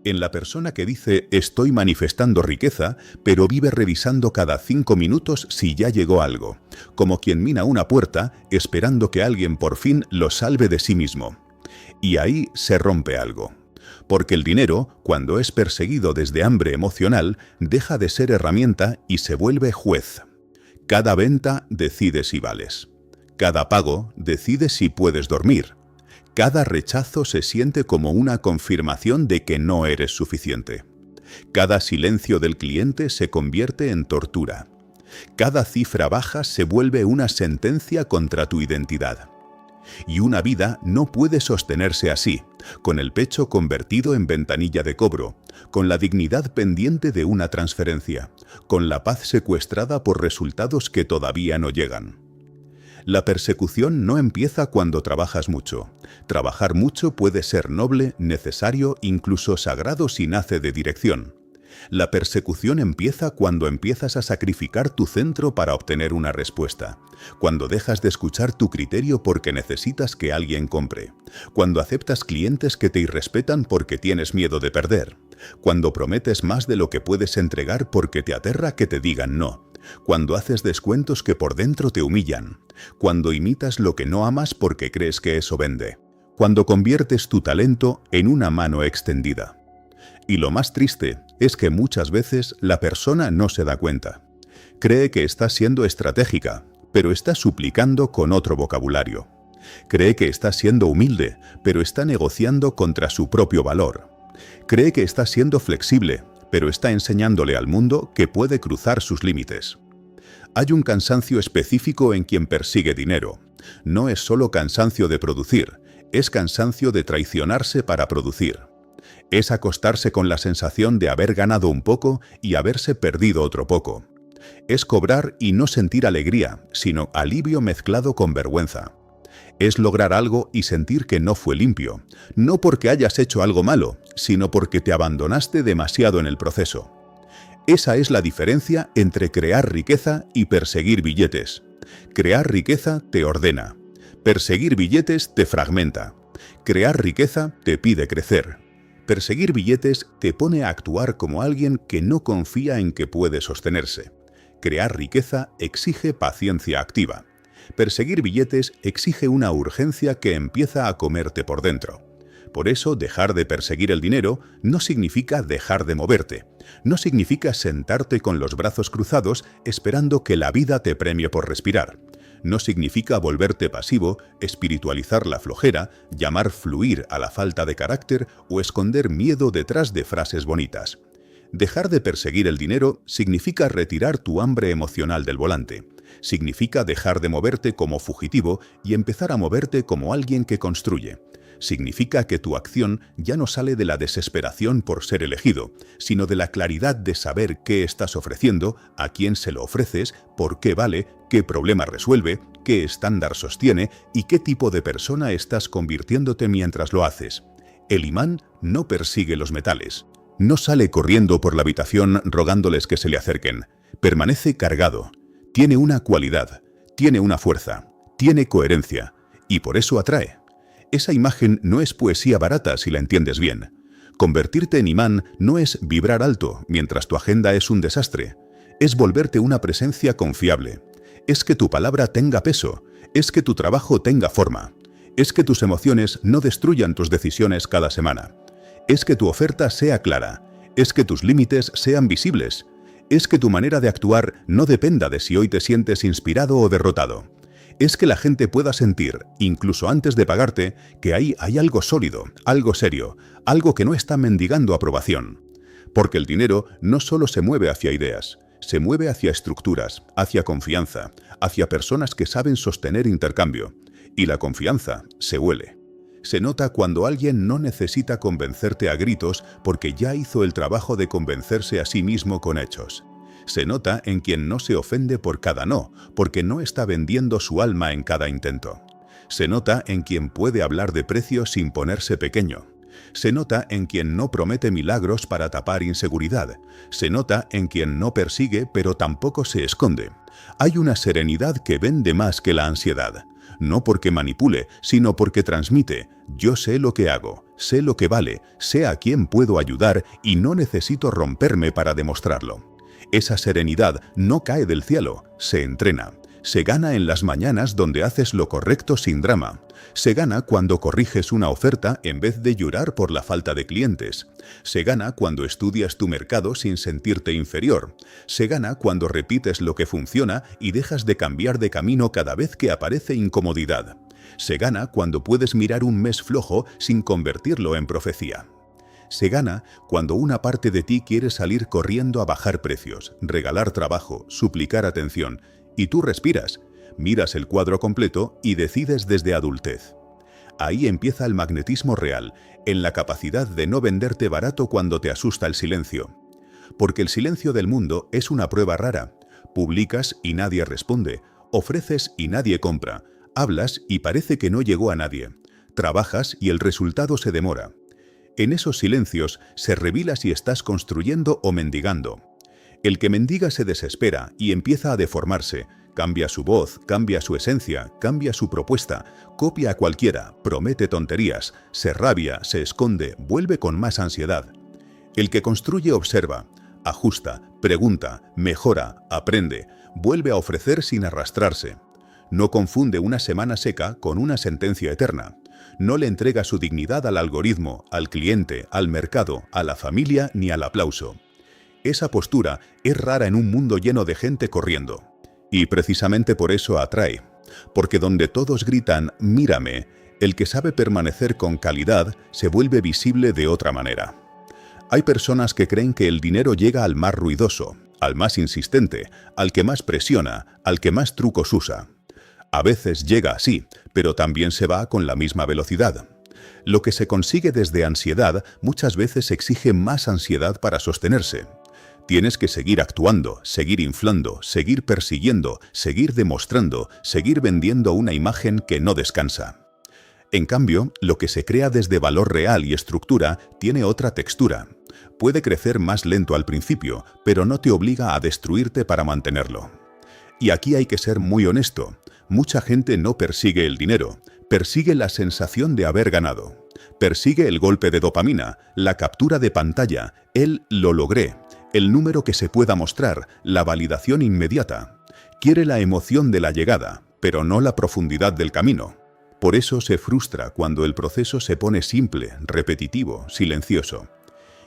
en la persona que dice estoy manifestando riqueza, pero vive revisando cada 5 minutos si ya llegó algo, como quien mina una puerta esperando que alguien por fin lo salve de sí mismo. Y ahí se rompe algo. Porque el dinero, cuando es perseguido desde hambre emocional, deja de ser herramienta y se vuelve juez. Cada venta decide si vales. Cada pago decide si puedes dormir. Cada rechazo se siente como una confirmación de que no eres suficiente. Cada silencio del cliente se convierte en tortura. Cada cifra baja se vuelve una sentencia contra tu identidad. Y una vida no puede sostenerse así, con el pecho convertido en ventanilla de cobro, con la dignidad pendiente de una transferencia, con la paz secuestrada por resultados que todavía no llegan. La persecución no empieza cuando trabajas mucho. Trabajar mucho puede ser noble, necesario, incluso sagrado si nace de dirección. La persecución empieza cuando empiezas a sacrificar tu centro para obtener una respuesta, cuando dejas de escuchar tu criterio porque necesitas que alguien compre, cuando aceptas clientes que te irrespetan porque tienes miedo de perder, cuando prometes más de lo que puedes entregar porque te aterra que te digan no, cuando haces descuentos que por dentro te humillan, cuando imitas lo que no amas porque crees que eso vende, cuando conviertes tu talento en una mano extendida. Y lo más triste es que muchas veces la persona no se da cuenta. Cree que está siendo estratégica, pero está suplicando con otro vocabulario. Cree que está siendo humilde, pero está negociando contra su propio valor. Cree que está siendo flexible, pero está enseñándole al mundo que puede cruzar sus límites. Hay un cansancio específico en quien persigue dinero. No es solo cansancio de producir, es cansancio de traicionarse para producir. Es acostarse con la sensación de haber ganado un poco y haberse perdido otro poco. Es cobrar y no sentir alegría, sino alivio mezclado con vergüenza. Es lograr algo y sentir que no fue limpio, no porque hayas hecho algo malo, sino porque te abandonaste demasiado en el proceso. Esa es la diferencia entre crear riqueza y perseguir billetes. Crear riqueza te ordena. Perseguir billetes te fragmenta. Crear riqueza te pide crecer. Perseguir billetes te pone a actuar como alguien que no confía en que puede sostenerse. Crear riqueza exige paciencia activa. Perseguir billetes exige una urgencia que empieza a comerte por dentro. Por eso, dejar de perseguir el dinero no significa dejar de moverte. No significa sentarte con los brazos cruzados esperando que la vida te premie por respirar. No significa volverte pasivo, espiritualizar la flojera, llamar fluir a la falta de carácter o esconder miedo detrás de frases bonitas. Dejar de perseguir el dinero significa retirar tu hambre emocional del volante. Significa dejar de moverte como fugitivo y empezar a moverte como alguien que construye. Significa que tu acción ya no sale de la desesperación por ser elegido, sino de la claridad de saber qué estás ofreciendo, a quién se lo ofreces, por qué vale, qué problema resuelve, qué estándar sostiene y qué tipo de persona estás convirtiéndote mientras lo haces. El imán no persigue los metales. No sale corriendo por la habitación rogándoles que se le acerquen. Permanece cargado. Tiene una cualidad, tiene una fuerza, tiene coherencia y por eso atrae. Esa imagen no es poesía barata si la entiendes bien. Convertirte en imán no es vibrar alto mientras tu agenda es un desastre. Es volverte una presencia confiable. Es que tu palabra tenga peso. Es que tu trabajo tenga forma. Es que tus emociones no destruyan tus decisiones cada semana. Es que tu oferta sea clara. Es que tus límites sean visibles. Es que tu manera de actuar no dependa de si hoy te sientes inspirado o derrotado. Es que la gente pueda sentir, incluso antes de pagarte, que ahí hay algo sólido, algo serio, algo que no está mendigando aprobación. Porque el dinero no solo se mueve hacia ideas, se mueve hacia estructuras, hacia confianza, hacia personas que saben sostener intercambio. Y la confianza se huele. Se nota cuando alguien no necesita convencerte a gritos porque ya hizo el trabajo de convencerse a sí mismo con hechos. Se nota en quien no se ofende por cada no, porque no está vendiendo su alma en cada intento. Se nota en quien puede hablar de precio sin ponerse pequeño. Se nota en quien no promete milagros para tapar inseguridad. Se nota en quien no persigue pero tampoco se esconde. Hay una serenidad que vende más que la ansiedad. No porque manipule, sino porque transmite. Yo sé lo que hago, sé lo que vale, sé a quién puedo ayudar y no necesito romperme para demostrarlo. Esa serenidad no cae del cielo, se entrena. Se gana en las mañanas donde haces lo correcto sin drama. Se gana cuando corriges una oferta en vez de llorar por la falta de clientes. Se gana cuando estudias tu mercado sin sentirte inferior. Se gana cuando repites lo que funciona y dejas de cambiar de camino cada vez que aparece incomodidad. Se gana cuando puedes mirar un mes flojo sin convertirlo en profecía. Se gana cuando una parte de ti quiere salir corriendo a bajar precios, regalar trabajo, suplicar atención, y tú respiras, miras el cuadro completo y decides desde adultez. Ahí empieza el magnetismo real, en la capacidad de no venderte barato cuando te asusta el silencio. Porque el silencio del mundo es una prueba rara. Publicas y nadie responde, ofreces y nadie compra, hablas y parece que no llegó a nadie, trabajas y el resultado se demora. En esos silencios se revela si estás construyendo o mendigando. El que mendiga se desespera y empieza a deformarse, cambia su voz, cambia su esencia, cambia su propuesta, copia a cualquiera, promete tonterías, se rabia, se esconde, vuelve con más ansiedad. El que construye observa, ajusta, pregunta, mejora, aprende, vuelve a ofrecer sin arrastrarse. No confunde una semana seca con una sentencia eterna. No le entrega su dignidad al algoritmo, al cliente, al mercado, a la familia ni al aplauso. Esa postura es rara en un mundo lleno de gente corriendo. Y precisamente por eso atrae. Porque donde todos gritan «mírame», el que sabe permanecer con calidad se vuelve visible de otra manera. Hay personas que creen que el dinero llega al más ruidoso, al más insistente, al que más presiona, al que más trucos usa. A veces llega así, pero también se va con la misma velocidad. Lo que se consigue desde ansiedad muchas veces exige más ansiedad para sostenerse. Tienes que seguir actuando, seguir inflando, seguir persiguiendo, seguir demostrando, seguir vendiendo una imagen que no descansa. En cambio, lo que se crea desde valor real y estructura tiene otra textura. Puede crecer más lento al principio, pero no te obliga a destruirte para mantenerlo. Y aquí hay que ser muy honesto. Mucha gente no persigue el dinero, persigue la sensación de haber ganado. Persigue el golpe de dopamina, la captura de pantalla, el «lo logré», el número que se pueda mostrar, la validación inmediata. Quiere la emoción de la llegada, pero no la profundidad del camino. Por eso se frustra cuando el proceso se pone simple, repetitivo, silencioso.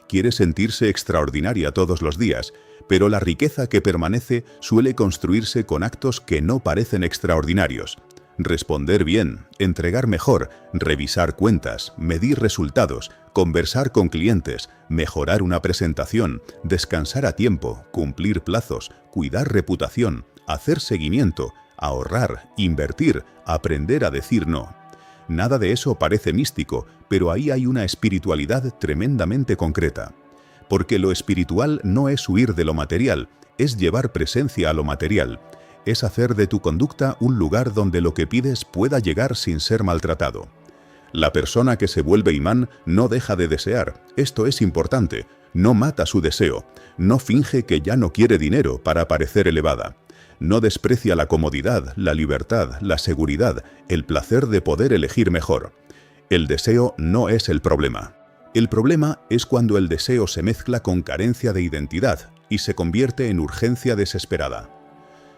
Quiere sentirse extraordinaria todos los días, pero la riqueza que permanece suele construirse con actos que no parecen extraordinarios. Responder bien, entregar mejor, revisar cuentas, medir resultados, conversar con clientes, mejorar una presentación, descansar a tiempo, cumplir plazos, cuidar reputación, hacer seguimiento, ahorrar, invertir, aprender a decir no. Nada de eso parece místico, pero ahí hay una espiritualidad tremendamente concreta. Porque lo espiritual no es huir de lo material, es llevar presencia a lo material. Es hacer de tu conducta un lugar donde lo que pides pueda llegar sin ser maltratado. La persona que se vuelve imán no deja de desear, esto es importante, no mata su deseo, no finge que ya no quiere dinero para parecer elevada. No desprecia la comodidad, la libertad, la seguridad, el placer de poder elegir mejor. El deseo no es el problema. El problema es cuando el deseo se mezcla con carencia de identidad y se convierte en urgencia desesperada.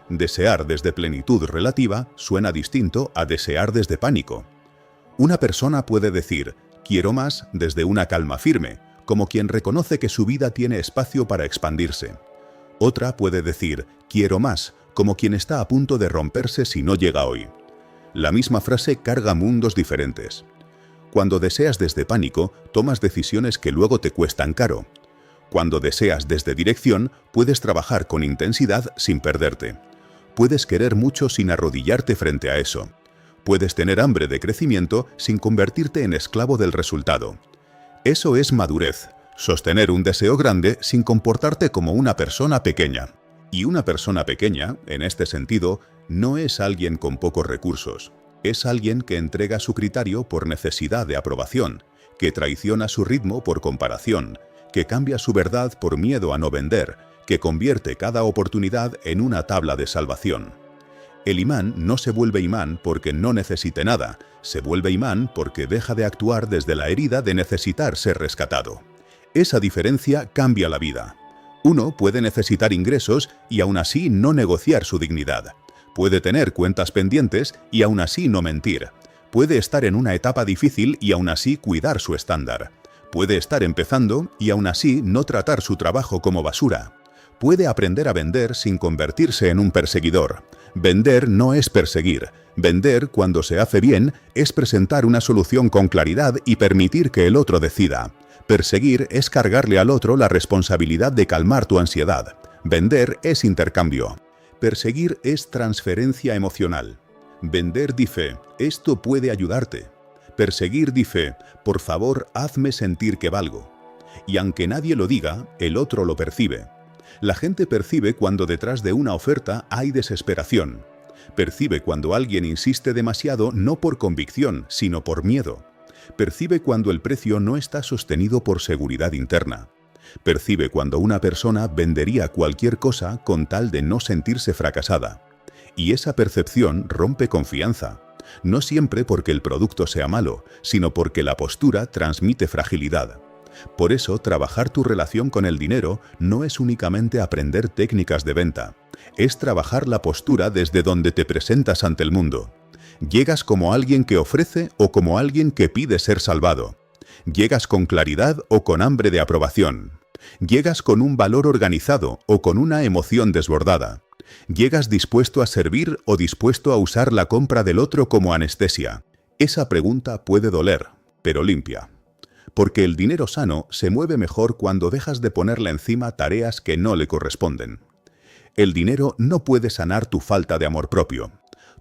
Desear desde plenitud relativa suena distinto a desear desde pánico. Una persona puede decir «quiero más» desde una calma firme, como quien reconoce que su vida tiene espacio para expandirse. Otra puede decir «quiero más», como quien está a punto de romperse si no llega hoy. La misma frase carga mundos diferentes. Cuando deseas desde pánico, tomas decisiones que luego te cuestan caro. Cuando deseas desde dirección, puedes trabajar con intensidad sin perderte. Puedes querer mucho sin arrodillarte frente a eso. Puedes tener hambre de crecimiento sin convertirte en esclavo del resultado. Eso es madurez, sostener un deseo grande sin comportarte como una persona pequeña. Y una persona pequeña, en este sentido, no es alguien con pocos recursos. Es alguien que entrega su criterio por necesidad de aprobación, que traiciona su ritmo por comparación, que cambia su verdad por miedo a no vender, que convierte cada oportunidad en una tabla de salvación. El imán no se vuelve imán porque no necesite nada, se vuelve imán porque deja de actuar desde la herida de necesitar ser rescatado. Esa diferencia cambia la vida. Uno puede necesitar ingresos y aún así no negociar su dignidad. Puede tener cuentas pendientes y aún así no mentir. Puede estar en una etapa difícil y aún así cuidar su estándar. Puede estar empezando y aún así no tratar su trabajo como basura. Puede aprender a vender sin convertirse en un perseguidor. Vender no es perseguir. Vender, cuando se hace bien, es presentar una solución con claridad y permitir que el otro decida. Perseguir es cargarle al otro la responsabilidad de calmar tu ansiedad. Vender es intercambio. Perseguir es transferencia emocional. Vender dice, esto puede ayudarte. Perseguir dice, por favor, hazme sentir que valgo. Y aunque nadie lo diga, el otro lo percibe. La gente percibe cuando detrás de una oferta hay desesperación. Percibe cuando alguien insiste demasiado no por convicción, sino por miedo. Percibe cuando el precio no está sostenido por seguridad interna. Percibe cuando una persona vendería cualquier cosa con tal de no sentirse fracasada. Y esa percepción rompe confianza. No siempre porque el producto sea malo, sino porque la postura transmite fragilidad. Por eso, trabajar tu relación con el dinero no es únicamente aprender técnicas de venta. Es trabajar la postura desde donde te presentas ante el mundo. ¿Llegas como alguien que ofrece o como alguien que pide ser salvado? ¿Llegas con claridad o con hambre de aprobación? ¿Llegas con un valor organizado o con una emoción desbordada? ¿Llegas dispuesto a servir o dispuesto a usar la compra del otro como anestesia? Esa pregunta puede doler, pero limpia. Porque el dinero sano se mueve mejor cuando dejas de ponerle encima tareas que no le corresponden. El dinero no puede sanar tu falta de amor propio.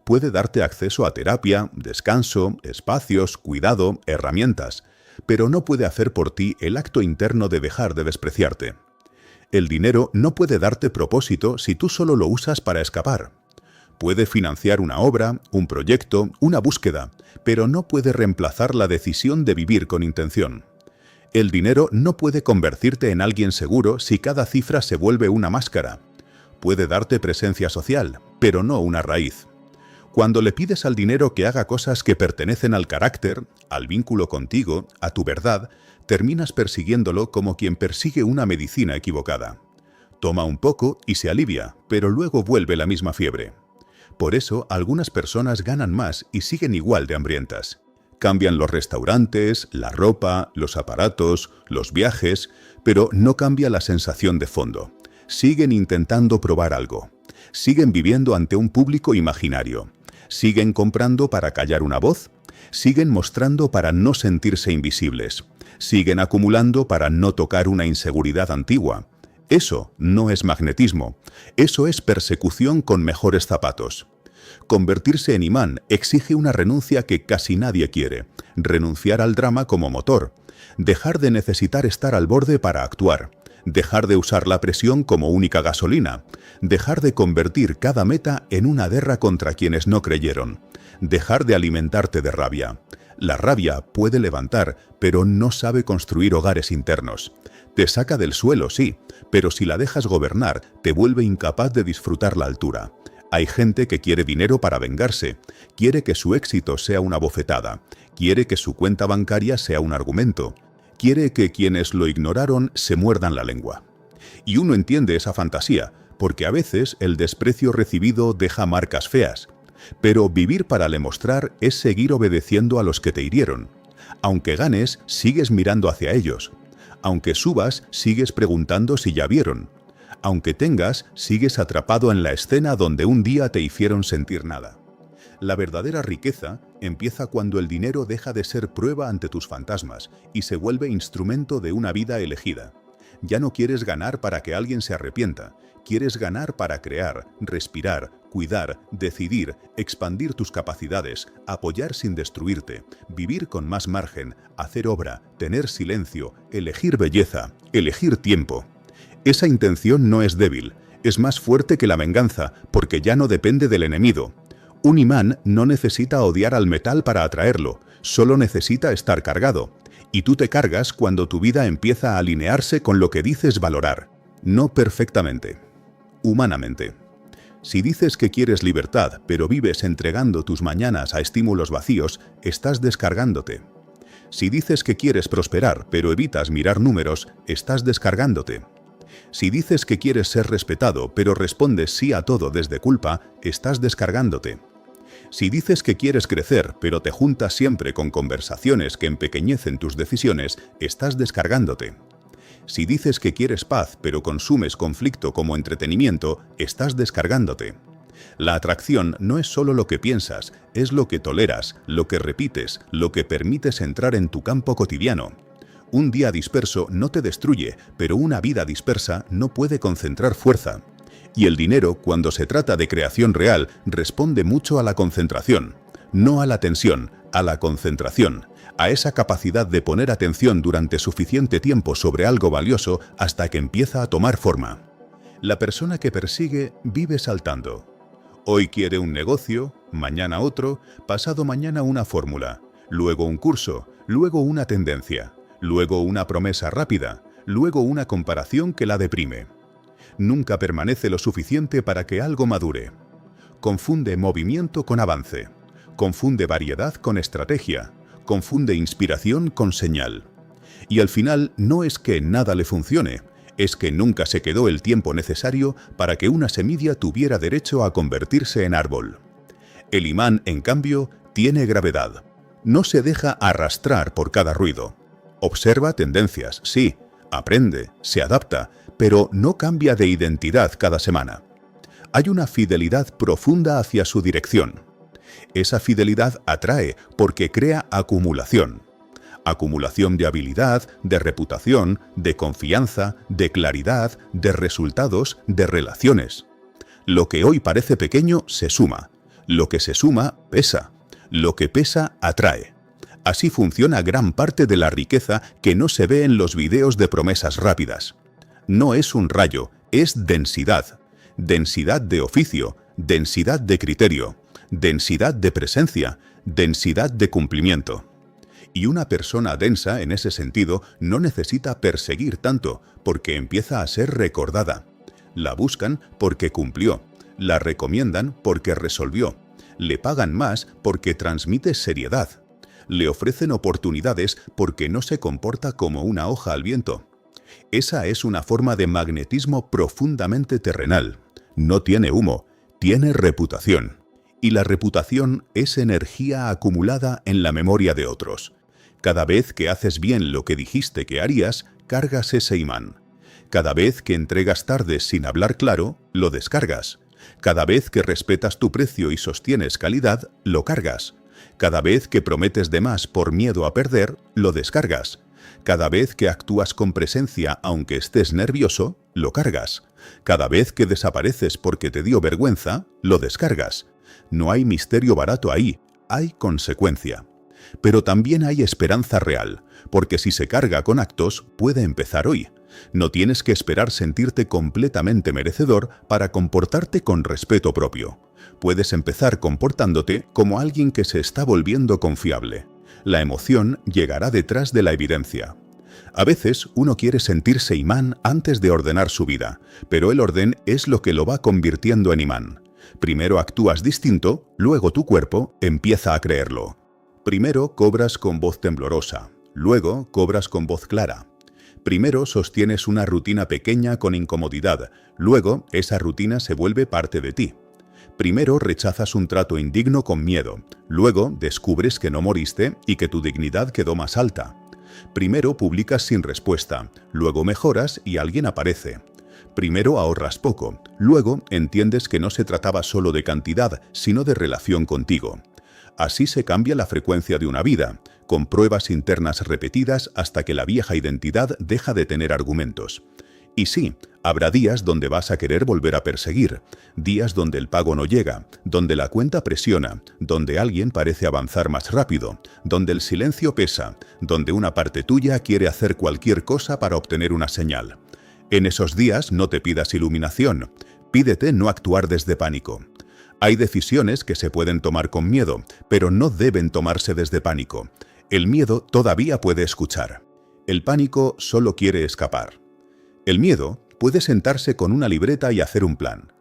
Puede darte acceso a terapia, descanso, espacios, cuidado, herramientas, pero no puede hacer por ti el acto interno de dejar de despreciarte. El dinero no puede darte propósito si tú solo lo usas para escapar. Puede financiar una obra, un proyecto, una búsqueda, pero no puede reemplazar la decisión de vivir con intención. El dinero no puede convertirte en alguien seguro si cada cifra se vuelve una máscara. Puede darte presencia social, pero no una raíz. Cuando le pides al dinero que haga cosas que pertenecen al carácter, al vínculo contigo, a tu verdad, terminas persiguiéndolo como quien persigue una medicina equivocada. Toma un poco y se alivia, pero luego vuelve la misma fiebre. Por eso, algunas personas ganan más y siguen igual de hambrientas. Cambian los restaurantes, la ropa, los aparatos, los viajes, pero no cambia la sensación de fondo. Siguen intentando probar algo. Siguen viviendo ante un público imaginario. Siguen comprando para callar una voz. Siguen mostrando para no sentirse invisibles. Siguen acumulando para no tocar una inseguridad antigua. Eso no es magnetismo. Eso es persecución con mejores zapatos. Convertirse en imán exige una renuncia que casi nadie quiere. Renunciar al drama como motor. Dejar de necesitar estar al borde para actuar. Dejar de usar la presión como única gasolina. Dejar de convertir cada meta en una guerra contra quienes no creyeron. Dejar de alimentarte de rabia. La rabia puede levantar, pero no sabe construir hogares internos. Te saca del suelo, sí, pero si la dejas gobernar, te vuelve incapaz de disfrutar la altura. Hay gente que quiere dinero para vengarse, quiere que su éxito sea una bofetada, quiere que su cuenta bancaria sea un argumento, quiere que quienes lo ignoraron se muerdan la lengua. Y uno entiende esa fantasía, porque a veces el desprecio recibido deja marcas feas. Pero vivir para demostrar es seguir obedeciendo a los que te hirieron. Aunque ganes, sigues mirando hacia ellos. Aunque subas, sigues preguntando si ya vieron. Aunque tengas, sigues atrapado en la escena donde un día te hicieron sentir nada. La verdadera riqueza empieza cuando el dinero deja de ser prueba ante tus fantasmas y se vuelve instrumento de una vida elegida. Ya no quieres ganar para que alguien se arrepienta. Quieres ganar para crear, respirar, cuidar, decidir, expandir tus capacidades, apoyar sin destruirte, vivir con más margen, hacer obra, tener silencio, elegir belleza, elegir tiempo. Esa intención no es débil, es más fuerte que la venganza, porque ya no depende del enemigo. Un imán no necesita odiar al metal para atraerlo, solo necesita estar cargado. Y tú te cargas cuando tu vida empieza a alinearse con lo que dices valorar. No perfectamente, humanamente. Si dices que quieres libertad, pero vives entregando tus mañanas a estímulos vacíos, estás descargándote. Si dices que quieres prosperar, pero evitas mirar números, estás descargándote. Si dices que quieres ser respetado, pero respondes sí a todo desde culpa, estás descargándote. Si dices que quieres crecer, pero te juntas siempre con conversaciones que empequeñecen tus decisiones, estás descargándote. Si dices que quieres paz, pero consumes conflicto como entretenimiento, estás descargándote. La atracción no es solo lo que piensas, es lo que toleras, lo que repites, lo que permites entrar en tu campo cotidiano. Un día disperso no te destruye, pero una vida dispersa no puede concentrar fuerza. Y el dinero, cuando se trata de creación real, responde mucho a la concentración. No a la tensión, a la concentración, a esa capacidad de poner atención durante suficiente tiempo sobre algo valioso hasta que empieza a tomar forma. La persona que persigue vive saltando. Hoy quiere un negocio, mañana otro, pasado mañana una fórmula, luego un curso, luego una tendencia, luego una promesa rápida, luego una comparación que la deprime. Nunca permanece lo suficiente para que algo madure. Confunde movimiento con avance. Confunde variedad con estrategia. Confunde inspiración con señal. Y al final no es que nada le funcione, es que nunca se quedó el tiempo necesario para que una semilla tuviera derecho a convertirse en árbol. El imán, en cambio, tiene gravedad. No se deja arrastrar por cada ruido. Observa tendencias, sí, aprende, se adapta, pero no cambia de identidad cada semana. Hay una fidelidad profunda hacia su dirección. Esa fidelidad atrae porque crea acumulación. Acumulación de habilidad, de reputación, de confianza, de claridad, de resultados, de relaciones. Lo que hoy parece pequeño se suma. Lo que se suma pesa. Lo que pesa atrae. Así funciona gran parte de la riqueza que no se ve en los videos de promesas rápidas. No es un rayo, es densidad. Densidad de oficio, densidad de criterio, densidad de presencia, densidad de cumplimiento. Y una persona densa, en ese sentido, no necesita perseguir tanto, porque empieza a ser recordada. La buscan porque cumplió, la recomiendan porque resolvió, le pagan más porque transmite seriedad, le ofrecen oportunidades porque no se comporta como una hoja al viento. Esa es una forma de magnetismo profundamente terrenal. No tiene humo, tiene reputación. Y la reputación es energía acumulada en la memoria de otros. Cada vez que haces bien lo que dijiste que harías, cargas ese imán. Cada vez que entregas tarde sin hablar claro, lo descargas. Cada vez que respetas tu precio y sostienes calidad, lo cargas. Cada vez que prometes de más por miedo a perder, lo descargas. Cada vez que actúas con presencia aunque estés nervioso, lo cargas. Cada vez que desapareces porque te dio vergüenza, lo descargas. No hay misterio barato ahí, hay consecuencia. Pero también hay esperanza real, porque si se carga con actos, puede empezar hoy. No tienes que esperar sentirte completamente merecedor para comportarte con respeto propio. Puedes empezar comportándote como alguien que se está volviendo confiable. La emoción llegará detrás de la evidencia. A veces uno quiere sentirse imán antes de ordenar su vida, pero el orden es lo que lo va convirtiendo en imán. Primero actúas distinto, luego tu cuerpo empieza a creerlo. Primero cobras con voz temblorosa, luego cobras con voz clara. Primero sostienes una rutina pequeña con incomodidad, luego esa rutina se vuelve parte de ti. Primero rechazas un trato indigno con miedo, luego descubres que no moriste y que tu dignidad quedó más alta. Primero publicas sin respuesta, luego mejoras y alguien aparece. Primero ahorras poco, luego entiendes que no se trataba solo de cantidad, sino de relación contigo. Así se cambia la frecuencia de una vida, con pruebas internas repetidas hasta que la vieja identidad deja de tener argumentos. Y sí, habrá días donde vas a querer volver a perseguir, días donde el pago no llega, donde la cuenta presiona, donde alguien parece avanzar más rápido, donde el silencio pesa, donde una parte tuya quiere hacer cualquier cosa para obtener una señal. En esos días no te pidas iluminación, pídete no actuar desde pánico. Hay decisiones que se pueden tomar con miedo, pero no deben tomarse desde pánico. El miedo todavía puede escuchar. El pánico solo quiere escapar. El miedo puede sentarse con una libreta y hacer un plan.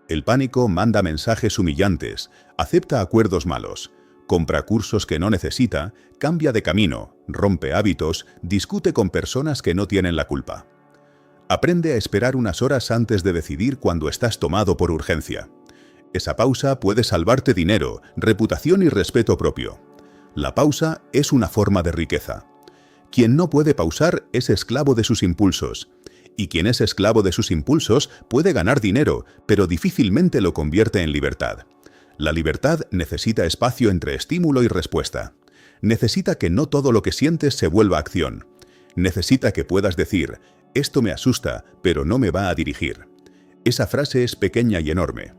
El pánico manda mensajes humillantes, acepta acuerdos malos, compra cursos que no necesita, cambia de camino, rompe hábitos, discute con personas que no tienen la culpa. Aprende a esperar unas horas antes de decidir cuando estás tomado por urgencia. Esa pausa puede salvarte dinero, reputación y respeto propio. La pausa es una forma de riqueza. Quien no puede pausar es esclavo de sus impulsos. Y quien es esclavo de sus impulsos puede ganar dinero, pero difícilmente lo convierte en libertad. La libertad necesita espacio entre estímulo y respuesta. Necesita que no todo lo que sientes se vuelva acción. Necesita que puedas decir, esto me asusta, pero no me va a dirigir. Esa frase es pequeña y enorme,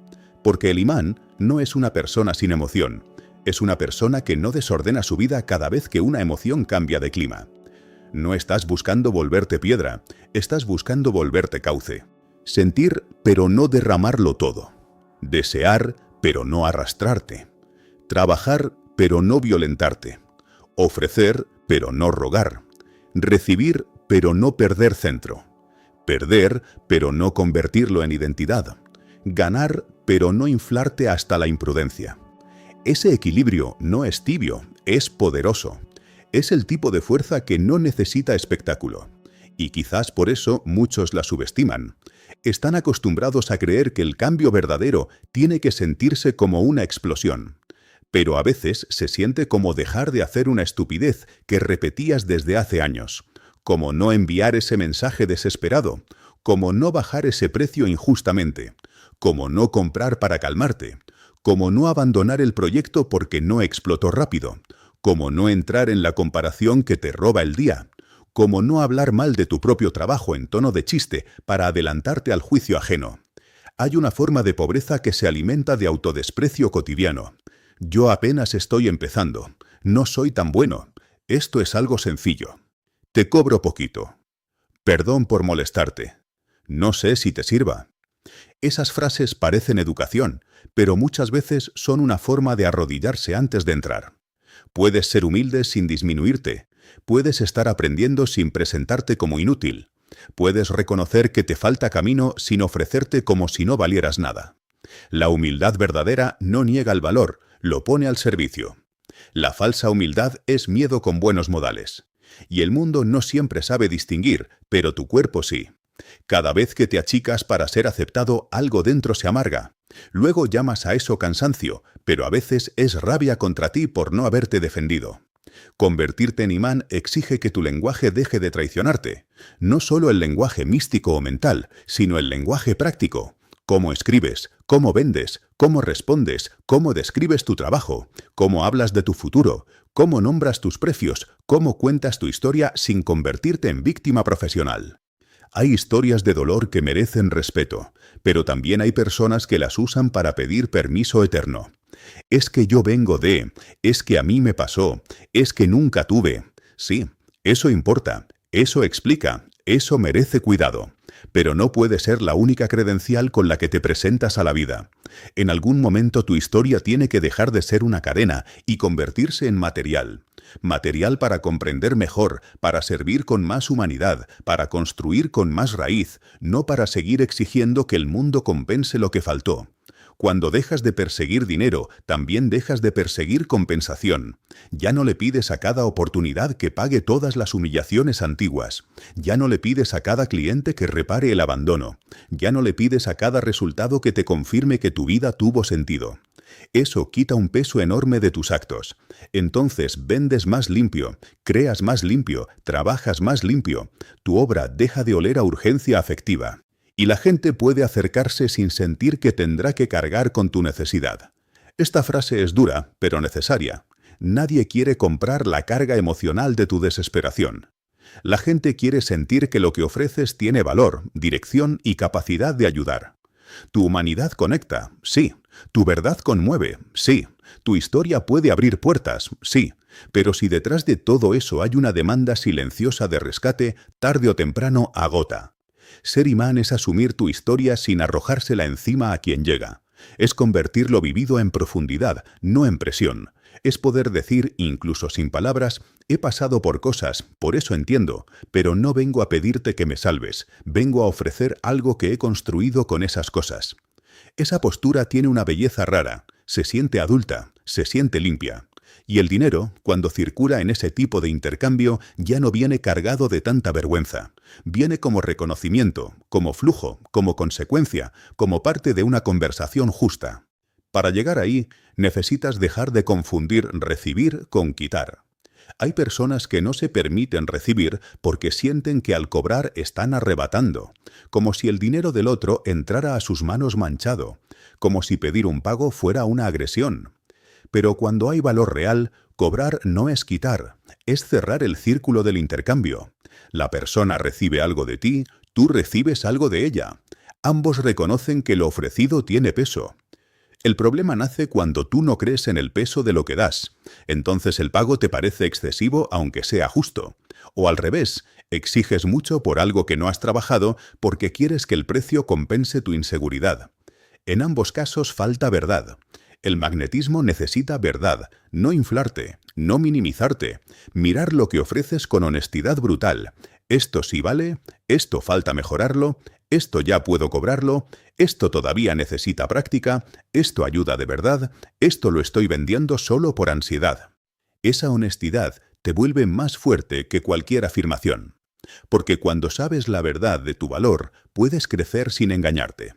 porque el imán no es una persona sin emoción, es una persona que no desordena su vida cada vez que una emoción cambia de clima. No estás buscando volverte piedra, estás buscando volverte cauce. Sentir, pero no derramarlo todo. Desear, pero no arrastrarte. Trabajar, pero no violentarte. Ofrecer, pero no rogar. Recibir, pero no perder centro. Perder, pero no convertirlo en identidad. Ganar, pero no inflarte hasta la imprudencia. Ese equilibrio no es tibio, es poderoso. Es el tipo de fuerza que no necesita espectáculo. Y quizás por eso muchos la subestiman. Están acostumbrados a creer que el cambio verdadero tiene que sentirse como una explosión. Pero a veces se siente como dejar de hacer una estupidez que repetías desde hace años, como no enviar ese mensaje desesperado, como no bajar ese precio injustamente, como no comprar para calmarte, como no abandonar el proyecto porque no explotó rápido, como no entrar en la comparación que te roba el día, como no hablar mal de tu propio trabajo en tono de chiste para adelantarte al juicio ajeno. Hay una forma de pobreza que se alimenta de autodesprecio cotidiano. Yo apenas estoy empezando. No soy tan bueno. Esto es algo sencillo. Te cobro poquito. Perdón por molestarte. No sé si te sirva. Esas frases parecen educación, pero muchas veces son una forma de arrodillarse antes de entrar. Puedes ser humilde sin disminuirte. Puedes estar aprendiendo sin presentarte como inútil. Puedes reconocer que te falta camino sin ofrecerte como si no valieras nada. La humildad verdadera no niega el valor, lo pone al servicio. La falsa humildad es miedo con buenos modales. Y el mundo no siempre sabe distinguir, pero tu cuerpo sí. Cada vez que te achicas para ser aceptado, algo dentro se amarga. Luego llamas a eso cansancio, pero a veces es rabia contra ti por no haberte defendido. Convertirte en imán exige que tu lenguaje deje de traicionarte. No solo el lenguaje místico o mental, sino el lenguaje práctico. Cómo escribes, cómo vendes, cómo respondes, cómo describes tu trabajo, cómo hablas de tu futuro, cómo nombras tus precios, cómo cuentas tu historia sin convertirte en víctima profesional. Hay historias de dolor que merecen respeto, pero también hay personas que las usan para pedir permiso eterno. Es que yo vengo de, es que a mí me pasó, es que nunca tuve. Sí, eso importa, eso explica, eso merece cuidado. Pero no puede ser la única credencial con la que te presentas a la vida. En algún momento tu historia tiene que dejar de ser una cadena y convertirse en material. Material para comprender mejor, para servir con más humanidad, para construir con más raíz, no para seguir exigiendo que el mundo compense lo que faltó. Cuando dejas de perseguir dinero, también dejas de perseguir compensación. Ya no le pides a cada oportunidad que pague todas las humillaciones antiguas. Ya no le pides a cada cliente que repare el abandono. Ya no le pides a cada resultado que te confirme que tu vida tuvo sentido. Eso quita un peso enorme de tus actos. Entonces vendes más limpio, creas más limpio, trabajas más limpio. Tu obra deja de oler a urgencia afectiva. Y la gente puede acercarse sin sentir que tendrá que cargar con tu necesidad. Esta frase es dura, pero necesaria. Nadie quiere comprar la carga emocional de tu desesperación. La gente quiere sentir que lo que ofreces tiene valor, dirección y capacidad de ayudar. Tu humanidad conecta, sí. Tu verdad conmueve, sí. Tu historia puede abrir puertas, sí. Pero si detrás de todo eso hay una demanda silenciosa de rescate, tarde o temprano agota. Ser imán es asumir tu historia sin arrojársela encima a quien llega. Es convertir lo vivido en profundidad, no en presión. Es poder decir, incluso sin palabras, he pasado por cosas, por eso entiendo, pero no vengo a pedirte que me salves, vengo a ofrecer algo que he construido con esas cosas. Esa postura tiene una belleza rara, se siente adulta, se siente limpia. Y el dinero, cuando circula en ese tipo de intercambio, ya no viene cargado de tanta vergüenza. Viene como reconocimiento, como flujo, como consecuencia, como parte de una conversación justa. Para llegar ahí, necesitas dejar de confundir recibir con quitar. Hay personas que no se permiten recibir porque sienten que al cobrar están arrebatando, como si el dinero del otro entrara a sus manos manchado, como si pedir un pago fuera una agresión. Pero cuando hay valor real, cobrar no es quitar, es cerrar el círculo del intercambio. La persona recibe algo de ti, tú recibes algo de ella. Ambos reconocen que lo ofrecido tiene peso. El problema nace cuando tú no crees en el peso de lo que das. Entonces el pago te parece excesivo aunque sea justo. O al revés, exiges mucho por algo que no has trabajado porque quieres que el precio compense tu inseguridad. En ambos casos falta verdad. El magnetismo necesita verdad, no inflarte, no minimizarte, mirar lo que ofreces con honestidad brutal. Esto sí vale, esto falta mejorarlo, esto ya puedo cobrarlo, esto todavía necesita práctica, esto ayuda de verdad, esto lo estoy vendiendo solo por ansiedad. Esa honestidad te vuelve más fuerte que cualquier afirmación. Porque cuando sabes la verdad de tu valor, puedes crecer sin engañarte.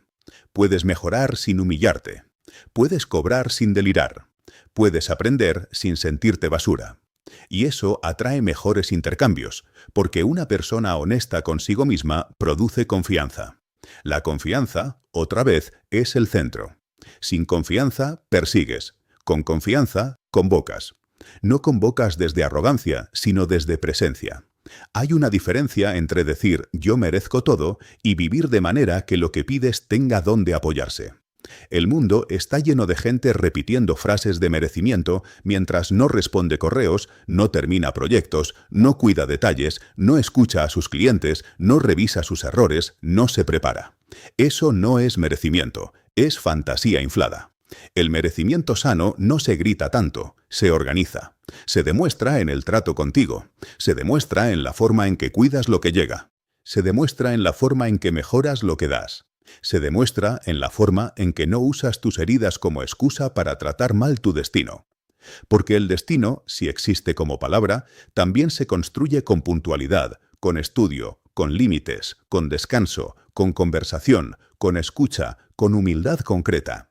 Puedes mejorar sin humillarte. Puedes cobrar sin delirar. Puedes aprender sin sentirte basura. Y eso atrae mejores intercambios, porque una persona honesta consigo misma produce confianza. La confianza, otra vez, es el centro. Sin confianza, persigues. Con confianza, convocas. No convocas desde arrogancia, sino desde presencia. Hay una diferencia entre decir «yo merezco todo» y vivir de manera que lo que pides tenga dónde apoyarse. El mundo está lleno de gente repitiendo frases de merecimiento mientras no responde correos, no termina proyectos, no cuida detalles, no escucha a sus clientes, no revisa sus errores, no se prepara. Eso no es merecimiento, es fantasía inflada. El merecimiento sano no se grita tanto, se organiza. Se demuestra en el trato contigo, se demuestra en la forma en que cuidas lo que llega, se demuestra en la forma en que mejoras lo que das. Se demuestra en la forma en que no usas tus heridas como excusa para tratar mal tu destino. Porque el destino, si existe como palabra, también se construye con puntualidad, con estudio, con límites, con descanso, con conversación, con escucha, con humildad concreta.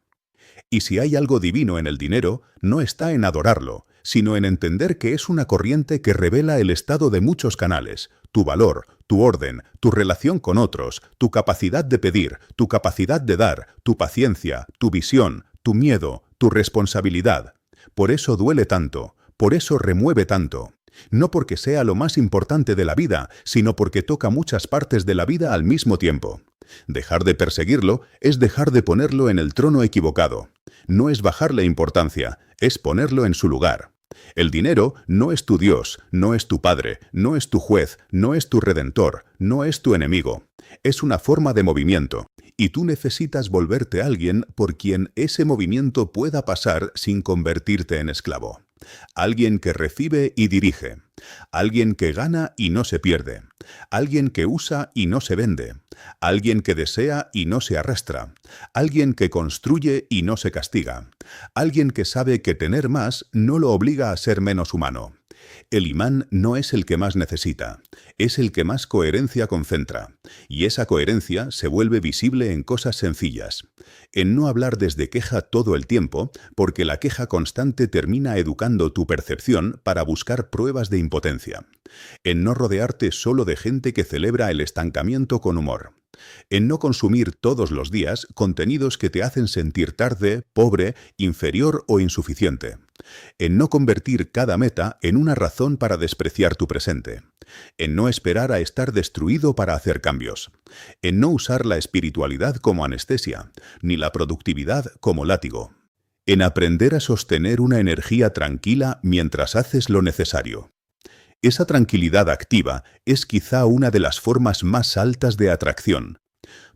Y si hay algo divino en el dinero, no está en adorarlo, sino en entender que es una corriente que revela el estado de muchos canales, tu valor, tu orden, tu relación con otros, tu capacidad de pedir, tu capacidad de dar, tu paciencia, tu visión, tu miedo, tu responsabilidad. Por eso duele tanto, por eso remueve tanto. No porque sea lo más importante de la vida, sino porque toca muchas partes de la vida al mismo tiempo. Dejar de perseguirlo es dejar de ponerlo en el trono equivocado. No es bajarle importancia, es ponerlo en su lugar. El dinero no es tu Dios, no es tu Padre, no es tu juez, no es tu redentor, no es tu enemigo. Es una forma de movimiento, y tú necesitas volverte alguien por quien ese movimiento pueda pasar sin convertirte en esclavo. Alguien que recibe y dirige. Alguien que gana y no se pierde. Alguien que usa y no se vende. Alguien que desea y no se arrastra. Alguien que construye y no se castiga. Alguien que sabe que tener más no lo obliga a ser menos humano. El imán no es el que más necesita, es el que más coherencia concentra, y esa coherencia se vuelve visible en cosas sencillas. En no hablar desde queja todo el tiempo, porque la queja constante termina educando tu percepción para buscar pruebas de impotencia. En no rodearte solo de gente que celebra el estancamiento con humor. En no consumir todos los días contenidos que te hacen sentir tarde, pobre, inferior o insuficiente. En no convertir cada meta en una razón para despreciar tu presente. En no esperar a estar destruido para hacer cambios. En no usar la espiritualidad como anestesia, ni la productividad como látigo. En aprender a sostener una energía tranquila mientras haces lo necesario. Esa tranquilidad activa es quizá una de las formas más altas de atracción,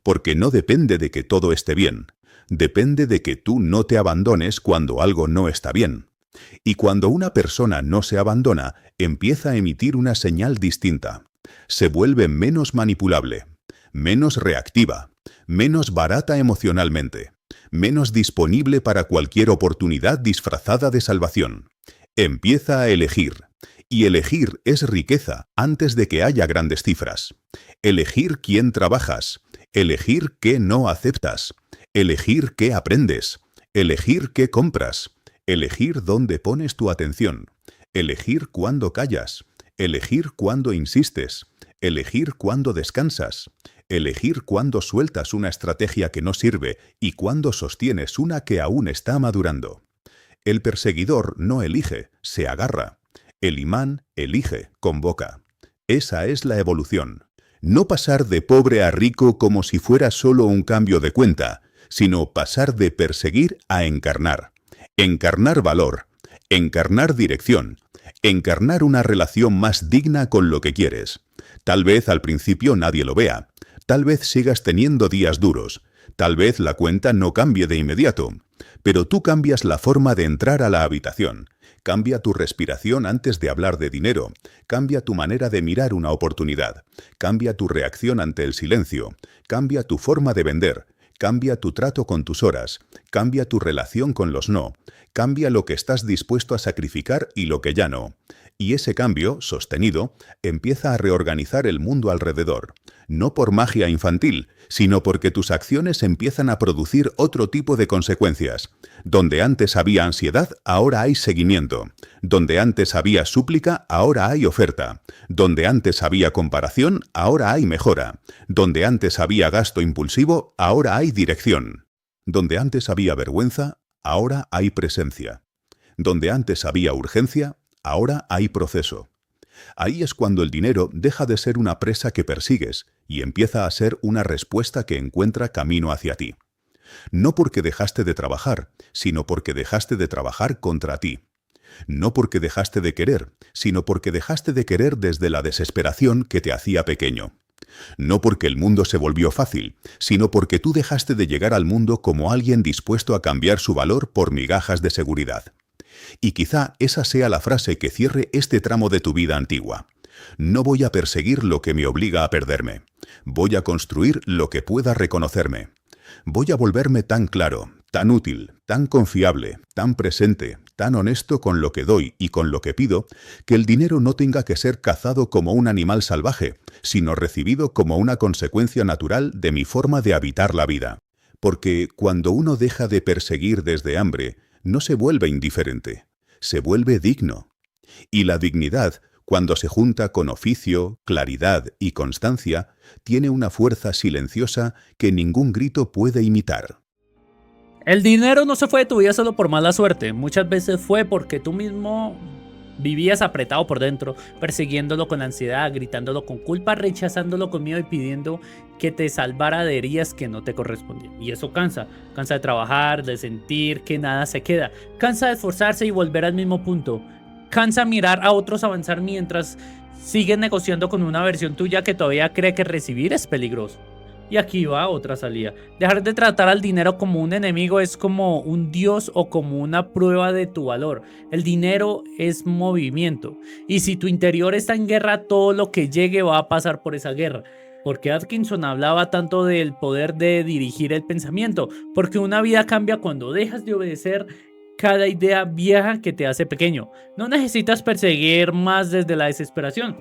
porque no depende de que todo esté bien, depende de que tú no te abandones cuando algo no está bien. Y cuando una persona no se abandona, empieza a emitir una señal distinta. Se vuelve menos manipulable, menos reactiva, menos barata emocionalmente, menos disponible para cualquier oportunidad disfrazada de salvación. Empieza a elegir. Y elegir es riqueza antes de que haya grandes cifras. Elegir quién trabajas, elegir qué no aceptas, elegir qué aprendes, elegir qué compras, elegir dónde pones tu atención, elegir cuándo callas, elegir cuándo insistes, elegir cuándo descansas, elegir cuándo sueltas una estrategia que no sirve y cuándo sostienes una que aún está madurando. El perseguidor no elige, se agarra. El imán elige, convoca. Esa es la evolución. No pasar de pobre a rico como si fuera solo un cambio de cuenta, sino pasar de perseguir a encarnar. Encarnar valor, encarnar dirección, encarnar una relación más digna con lo que quieres. Tal vez al principio nadie lo vea, tal vez sigas teniendo días duros, tal vez la cuenta no cambie de inmediato, pero tú cambias la forma de entrar a la habitación. Cambia tu respiración antes de hablar de dinero, cambia tu manera de mirar una oportunidad, cambia tu reacción ante el silencio, cambia tu forma de vender, cambia tu trato con tus horas, cambia tu relación con los no, cambia lo que estás dispuesto a sacrificar y lo que ya no. Y ese cambio, sostenido, empieza a reorganizar el mundo alrededor, no por magia infantil, sino porque tus acciones empiezan a producir otro tipo de consecuencias. Donde antes había ansiedad, ahora hay seguimiento. Donde antes había súplica, ahora hay oferta. Donde antes había comparación, ahora hay mejora. Donde antes había gasto impulsivo, ahora hay dirección. Donde antes había vergüenza, ahora hay presencia. Donde antes había urgencia, ahora hay proceso. Ahí es cuando el dinero deja de ser una presa que persigues y empieza a ser una respuesta que encuentra camino hacia ti. No porque dejaste de trabajar, sino porque dejaste de trabajar contra ti. No porque dejaste de querer, sino porque dejaste de querer desde la desesperación que te hacía pequeño. No porque el mundo se volvió fácil, sino porque tú dejaste de llegar al mundo como alguien dispuesto a cambiar su valor por migajas de seguridad. Y quizá esa sea la frase que cierre este tramo de tu vida antigua. No voy a perseguir lo que me obliga a perderme. Voy a construir lo que pueda reconocerme. Voy a volverme tan claro, tan útil, tan confiable, tan presente, tan honesto con lo que doy y con lo que pido, que el dinero no tenga que ser cazado como un animal salvaje, sino recibido como una consecuencia natural de mi forma de habitar la vida. Porque cuando uno deja de perseguir desde hambre, no se vuelve indiferente, se vuelve digno. Y la dignidad, cuando se junta con oficio, claridad y constancia, tiene una fuerza silenciosa que ningún grito puede imitar. El dinero no se fue de tu vida solo por mala suerte, muchas veces fue porque tú mismo vivías apretado por dentro, persiguiéndolo con ansiedad, gritándolo con culpa, rechazándolo con miedo y pidiendo que te salvara de heridas que no te correspondían. Y eso cansa de trabajar, de sentir que nada se queda, cansa de esforzarse y volver al mismo punto, cansa mirar a otros avanzar mientras sigues negociando con una versión tuya que todavía cree que recibir es peligroso. Y aquí va otra salida. Dejar de tratar al dinero como un enemigo es como un dios o como una prueba de tu valor. El dinero es movimiento. Y si tu interior está en guerra, todo lo que llegue va a pasar por esa guerra. Porque Atkinson hablaba tanto del poder de dirigir el pensamiento. Porque una vida cambia cuando dejas de obedecer cada idea vieja que te hace pequeño. No necesitas perseguir más desde la desesperación.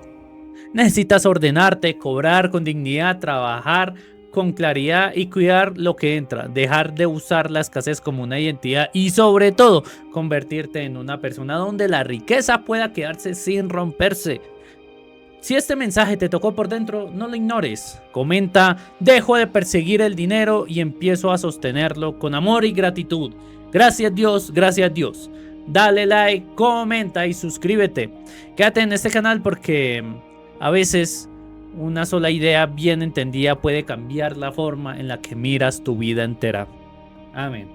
Necesitas ordenarte, cobrar con dignidad, trabajar con claridad y cuidar lo que entra, dejar de usar la escasez como una identidad y sobre todo convertirte en una persona donde la riqueza pueda quedarse sin romperse. Si este mensaje te tocó por dentro, no lo ignores. Comenta, dejo de perseguir el dinero y empiezo a sostenerlo con amor y gratitud. Gracias Dios, gracias Dios. Dale like, comenta y suscríbete. Quédate en este canal porque a veces una sola idea bien entendida puede cambiar la forma en la que miras tu vida entera. Amén.